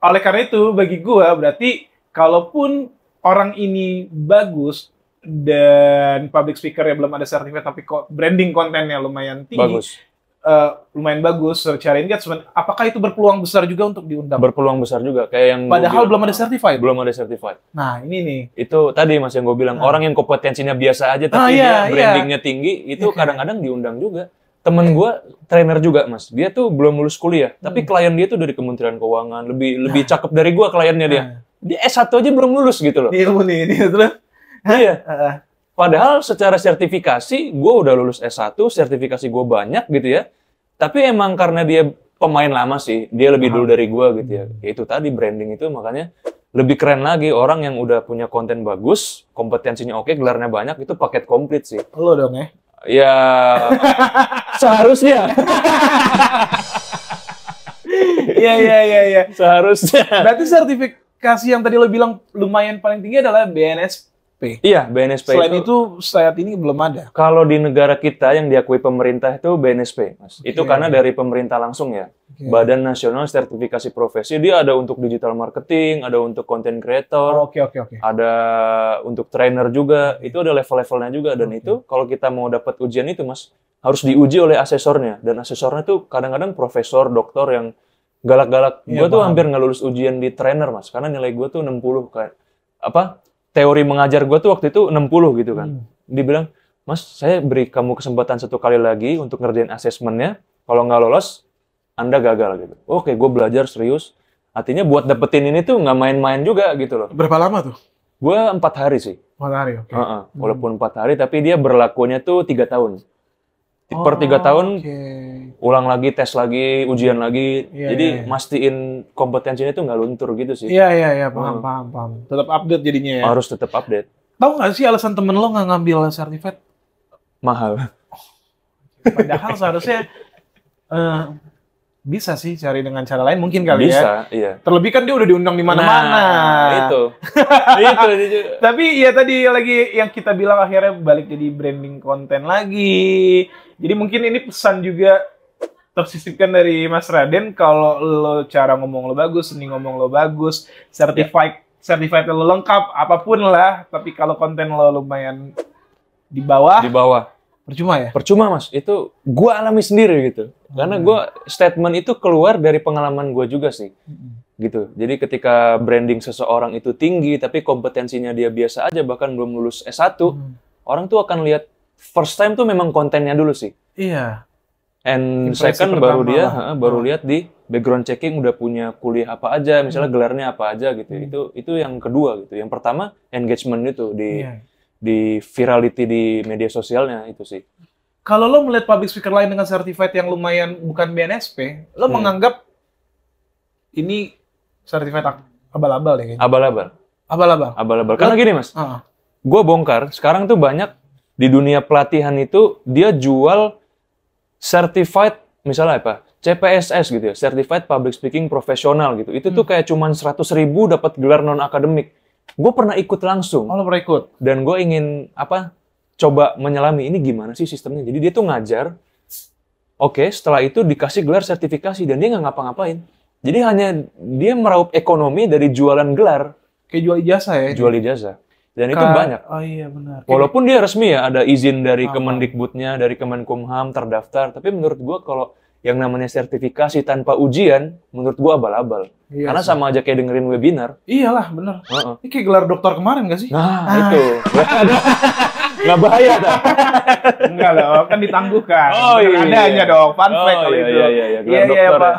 Oleh karena itu, bagi gue berarti kalaupun orang ini bagus dan public speaker ya belum ada sertifikat tapi kok branding kontennya lumayan tinggi, lumayan bagus secara engagement, apakah itu berpeluang besar juga untuk diundang? Berpeluang besar juga, kayak yang padahal belum ada certified. Belum ada certified. Nah ini nih. Itu tadi Mas yang gue bilang, orang yang kompetensinya biasa aja tapi dia brandingnya tinggi, itu kadang-kadang diundang juga. Temen gue trainer juga Mas, dia tuh belum lulus kuliah, tapi klien dia tuh dari Kementerian Keuangan, lebih cakep dari gue kliennya dia. Dia S1 aja belum lulus gitu loh. Ini terus. Iya. Padahal secara sertifikasi, gue udah lulus S1, sertifikasi gue banyak gitu ya. Tapi emang karena dia pemain lama sih, dia lebih dulu dari gue gitu ya. Itu tadi branding itu makanya lebih keren lagi, orang yang udah punya konten bagus, kompetensinya oke, gelarnya banyak, itu paket komplit sih. Lo dong ya? Ya, seharusnya. Iya. Seharusnya. Berarti sertifikasi yang tadi lo bilang lumayan paling tinggi adalah BNSP. BNSP. Iya, BNSP. Selain itu saat ini belum ada. Kalau di negara kita yang diakui pemerintah itu BNSP, Mas. Itu karena dari pemerintah langsung ya. Badan Nasional Sertifikasi Profesi, dia ada untuk digital marketing, ada untuk content creator, ada untuk trainer juga. Itu ada level-levelnya juga, dan itu kalau kita mau dapat ujian itu, Mas, harus diuji oleh asesornya, dan asesornya tuh kadang-kadang profesor, doktor yang galak-galak. Gue tuh hampir nggak lulus ujian di trainer, Mas, karena nilai gue tuh 60 kayak apa? Teori mengajar gue tuh waktu itu 60 gitu kan. Dibilang, Mas, saya beri kamu kesempatan 1 kali lagi untuk ngerjain asesmennya. Kalau nggak lolos, Anda gagal gitu. Oke, gue belajar serius. Artinya buat dapetin ini tuh nggak main-main juga gitu loh. Berapa lama tuh? Gue 4 hari sih. 4 hari, oke. Walaupun 4 hari, tapi dia berlakunya tuh 3 tahun. Per 3 tahun, ulang lagi, tes lagi, ujian lagi. Jadi mastiin kompetensinya tuh nggak luntur gitu sih. Iya, paham. Tetap update jadinya ya? Harus tetap update. Tahu nggak sih alasan temen lo nggak ngambil sertifikat? Mahal. Padahal seharusnya bisa sih cari dengan cara lain mungkin kali bisa, iya. Terlebih kan dia udah diundang di mana-mana. Nah, itu. Tapi ya tadi lagi yang kita bilang akhirnya balik jadi branding konten lagi. Jadi mungkin ini pesan juga tersisipkan dari Mas Raden, kalau lo cara ngomong lo bagus, seni ngomong lo bagus, certified lo lengkap, apapun lah, tapi kalau konten lo lumayan di bawah. Percuma ya? Percuma, Mas. Itu gue alami sendiri gitu. Karena gue statement itu keluar dari pengalaman gue juga sih. Gitu. Jadi ketika branding seseorang itu tinggi, tapi kompetensinya dia biasa aja, bahkan belum lulus S1, orang tuh akan lihat first time tuh memang kontennya dulu sih. Iya. And second baru lihat di background checking udah punya kuliah apa aja, misalnya gelarnya apa aja gitu. Itu yang kedua gitu. Yang pertama engagement itu di virality di media sosialnya itu sih. Kalau lo melihat public speaker lain dengan certified yang lumayan bukan BNSP, lo menganggap ini certified abal-abal ya? Abal-abal. Karena gini, Mas, gue bongkar, sekarang tuh banyak di dunia pelatihan itu dia jual certified, misalnya apa? CPSS gitu ya, Certified Public Speaking Professional gitu. Itu tuh kayak cuman 100.000 dapat gelar non-akademik. Gue pernah ikut langsung. Oh, lo pernah ikut? Dan gue ingin coba menyelami ini gimana sih sistemnya. Jadi dia tuh ngajar. Oke, setelah itu dikasih gelar sertifikasi dan dia nggak ngapa-ngapain. Jadi hanya dia meraup ekonomi dari jualan gelar. Kayak jual ijazah ya? Jual ijazah. Dan itu banyak. Oh iya benar. Walaupun dia resmi ya, ada izin dari Kemendikbudnya, dari Kemenkumham, terdaftar. Tapi menurut gue kalau yang namanya sertifikasi tanpa ujian, menurut gua abal-abal. Iya, karena sama aja kayak dengerin webinar. Iyalah, bener. Ini kayak gelar dokter kemarin gak sih? Nah, itu. Nggak bahaya, dah. Enggak loh, kan ditangguhkan. Oh iya. Ada aja dong, fun fact kalau itu. Iya, Pak.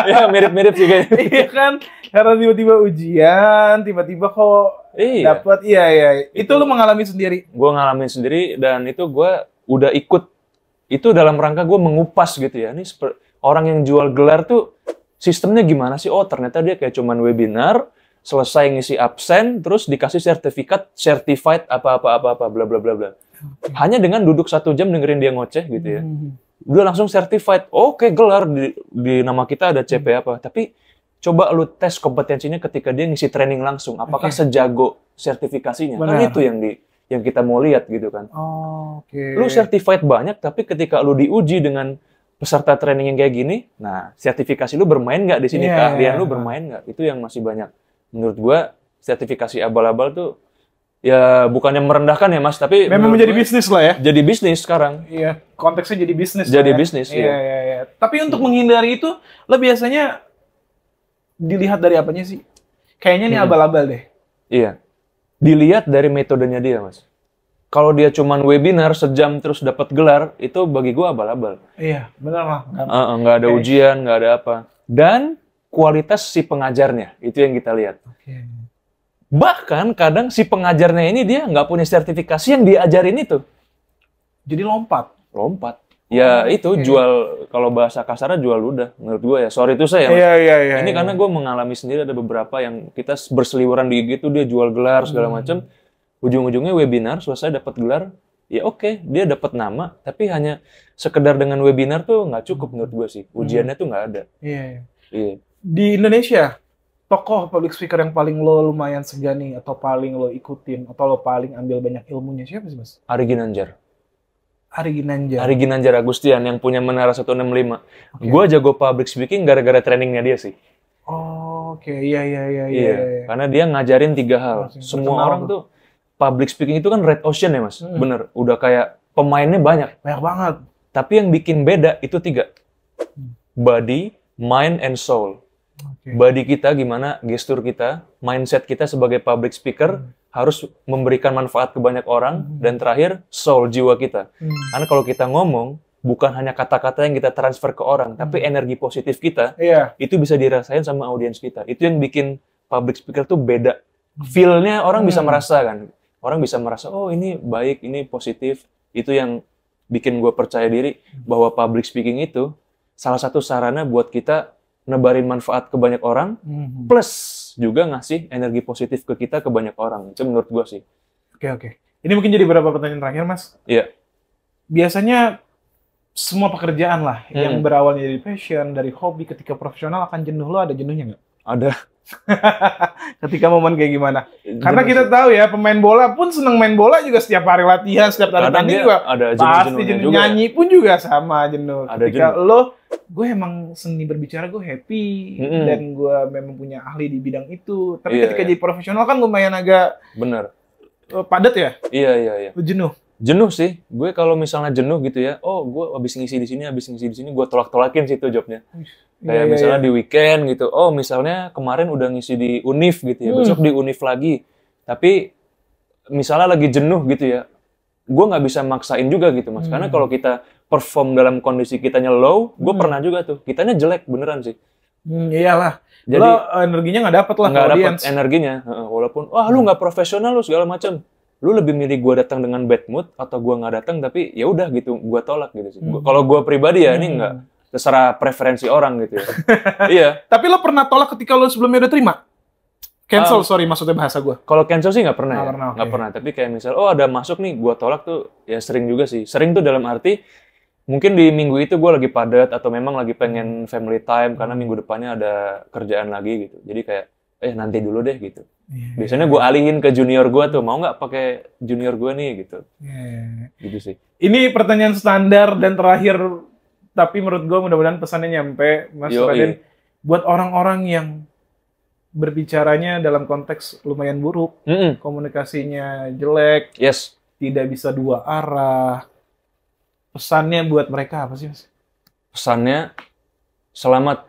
Ya, mirip-mirip sih kayaknya. Iya kan, karena tiba-tiba ujian, tiba-tiba kok dapat. Iya. Itu lu mengalami sendiri? Gua ngalamin sendiri, dan itu gua udah ikut. Itu dalam rangka gue mengupas gitu ya. Ini orang yang jual gelar tuh sistemnya gimana sih? Oh, ternyata dia kayak cuman webinar, selesai ngisi absen, terus dikasih sertifikat, certified apa-apa, bla bla bla bla. Hanya dengan duduk 1 jam dengerin dia ngoceh gitu ya. Udah langsung certified. Oke, gelar di nama kita ada CP apa. Tapi coba lu tes kompetensinya ketika dia ngisi training langsung. Apakah sejago sertifikasinya? Kan itu yang kita mau lihat gitu kan. Lu certified banyak, tapi ketika lu diuji dengan peserta training yang kayak gini, nah sertifikasi lu bermain nggak di sini, keahlian lu bermain nggak? Itu yang masih banyak. Menurut gua sertifikasi abal-abal tuh ya bukannya merendahkan ya Mas, tapi memang menjadi bisnis lah ya. Jadi bisnis sekarang. Iya, konteksnya jadi bisnis. Jadi bisnis. Iya. Tapi untuk menghindari itu, lo biasanya dilihat dari apanya sih? Kayaknya nih abal-abal deh. Iya. Dilihat dari metodenya dia, Mas. Kalau dia cuman webinar sejam terus dapat gelar, itu bagi gua abal-abal. Iya, benar lah. Nggak ada ujian, nggak ada apa. Dan kualitas si pengajarnya, itu yang kita lihat. Bahkan kadang si pengajarnya ini dia nggak punya sertifikasi yang diajarin itu. Jadi lompat. Ya itu jual, kalau bahasa kasarnya jual ludah menurut gue ya. Sorry itu saya. Iya. Ini karena gue mengalami sendiri, ada beberapa yang kita berseliweran di IG itu dia jual gelar segala macam. Ujung-ujungnya webinar selesai dapat gelar, ya oke, dia dapat nama, tapi hanya sekedar dengan webinar tuh nggak cukup menurut gue sih. Ujiannya tuh nggak ada. Iya. Di Indonesia tokoh public speaker yang paling lo lumayan segani atau paling lo ikutin atau lo paling ambil banyak ilmunya siapa sih Mas? Ari Ginanjar. Ari Ginanjar Agustian yang punya Menara 165. Gua jago public speaking gara-gara trainingnya dia sih. Oh, oke. Iya. Karena dia ngajarin 3 hal. Semua orang tuh public speaking itu kan red ocean ya Mas. Bener. Udah kayak pemainnya banyak. Banyak banget. Tapi yang bikin beda itu 3. Body, mind, and soul. Body kita gimana, gestur kita, mindset kita sebagai public speaker harus memberikan manfaat ke banyak orang, dan terakhir soul, jiwa kita. Karena kalau kita ngomong, bukan hanya kata-kata yang kita transfer ke orang, tapi energi positif kita, itu bisa dirasain sama audiens kita. Itu yang bikin public speaker tuh beda. Feel-nya orang bisa merasa kan. Orang bisa merasa, oh ini baik, ini positif. Itu yang bikin gue percaya diri bahwa public speaking itu salah satu sarana buat kita nebarin manfaat ke banyak orang, plus juga ngasih energi positif ke kita ke banyak orang. Itu menurut gue sih. Oke. Ini mungkin jadi beberapa pertanyaan terakhir, Mas. Iya. Biasanya semua pekerjaan lah yang berawalnya dari passion, dari hobi, ketika profesional akan jenuh. Lo ada jenuhnya nggak? Ada. Ketika momen kayak gimana? Karena kita tahu ya, pemain bola pun seneng main bola juga setiap hari latihan, setiap hari tanding juga ada pasti jenuh. Nyanyi pun juga sama jenuh. Ada ketika lo, gue emang seni berbicara, gue happy dan gue memang punya ahli di bidang itu. Tapi ketika jadi profesional kan lumayan agak padat ya. Iya. Lo jenuh. Jenuh sih. Gue kalau misalnya jenuh gitu ya, oh gue habis ngisi di sini, gue tolak-tolakin sih itu jobnya. Kayak misalnya di weekend gitu, oh misalnya kemarin udah ngisi di Univ gitu ya, besok di Univ lagi. Tapi misalnya lagi jenuh gitu ya, gue nggak bisa maksain juga gitu Mas. Karena kalau kita perform dalam kondisi kitanya low, gue pernah juga tuh, kitanya jelek beneran sih. Iyalah. Jadi lo energinya nggak dapet lah. Nggak dapet energinya, walaupun wah lu nggak profesional lu segala macam. Lu lebih milih gue datang dengan bad mood atau gue nggak datang tapi ya udah gitu, gue tolak gitu sih. Kalau gue pribadi ya ini nggak. Terserah preferensi orang gitu ya. Iya. Tapi lo pernah tolak ketika lo sebelumnya udah terima? Cancel, sorry maksudnya bahasa gue. Kalau cancel sih nggak pernah ya. Nggak pernah. Tapi kayak misal, oh ada masuk nih, gue tolak tuh ya sering juga sih. Sering tuh dalam arti, mungkin di minggu itu gue lagi padat atau memang lagi pengen family time karena minggu depannya ada kerjaan lagi gitu. Jadi kayak, nanti dulu deh gitu. Biasanya gue alihin ke junior gue tuh, mau nggak pakai junior gue nih gitu. Gitu sih. Ini pertanyaan standar dan terakhir. Tapi menurut gue mudah-mudahan pesannya nyampe, Mas Raden. Buat orang-orang yang berbicaranya dalam konteks lumayan buruk, komunikasinya jelek, tidak bisa 2 arah. Pesannya buat mereka apa sih, Mas? Pesannya, selamat.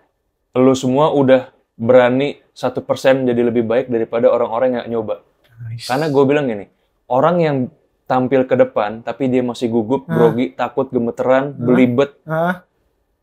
Lu semua udah berani 1% jadi lebih baik daripada orang-orang yang nyoba. Nice. Karena gue bilang gini, orang yang tampil ke depan, tapi dia masih gugup, grogi, takut, gemeteran, belibet.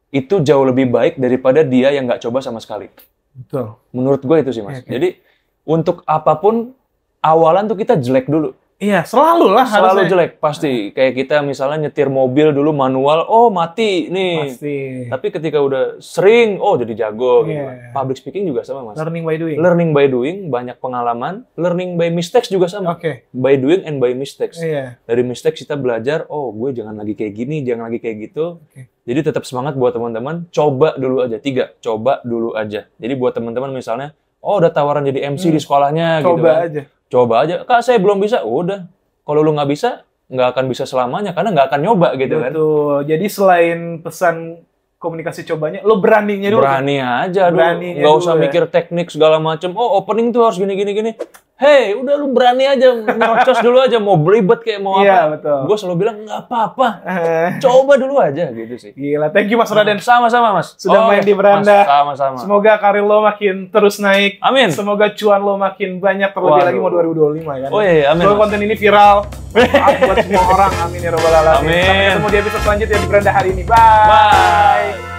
Itu jauh lebih baik daripada dia yang nggak coba sama sekali. Betul. Menurut gue itu sih, Mas. Jadi, untuk apapun, awalan tuh kita jelek dulu. Iya, selalu lah. Selalu jelek, pasti. Kayak kita misalnya nyetir mobil dulu manual, oh mati nih. Pasti. Tapi ketika udah sering, oh jadi jago. Gitu. Public speaking juga sama, Mas. Learning by doing. Learning by doing, banyak pengalaman. Learning by mistakes juga sama. By doing and by mistakes. Dari mistakes kita belajar, oh gue jangan lagi kayak gini, jangan lagi kayak gitu. Jadi tetap semangat buat teman-teman, coba dulu aja. 3, coba dulu aja. Jadi buat teman-teman misalnya, oh udah tawaran jadi MC di sekolahnya gitu kan. Coba aja. Kak, saya belum bisa. Udah. Kalau lu nggak bisa, nggak akan bisa selamanya. Karena nggak akan nyoba gitu kan. Betul. Jadi selain pesan komunikasi cobanya, lo beraninya dulu. Berani aja dulu. Nggak usah mikir teknik segala macem. Oh, opening tuh harus gini. Hei, udah lu berani aja. Nyocos dulu aja. Mau belibet kayak mau apa. Iya, betul. Gue selalu bilang, nggak apa-apa. Coba dulu aja gitu sih. Gila. Thank you, Mas Raden. Sama-sama, Mas. Sudah main di beranda. Sama-sama. Semoga karir lo makin terus naik. Amin. Semoga cuan lo makin banyak. Terlebih lagi mau 2025 kan. Oh iya, amin. Semoga konten ini viral. Buat semua orang. Amin ya robbal alamin. Sampai ketemu di episode selanjutnya di beranda hari ini. Bye.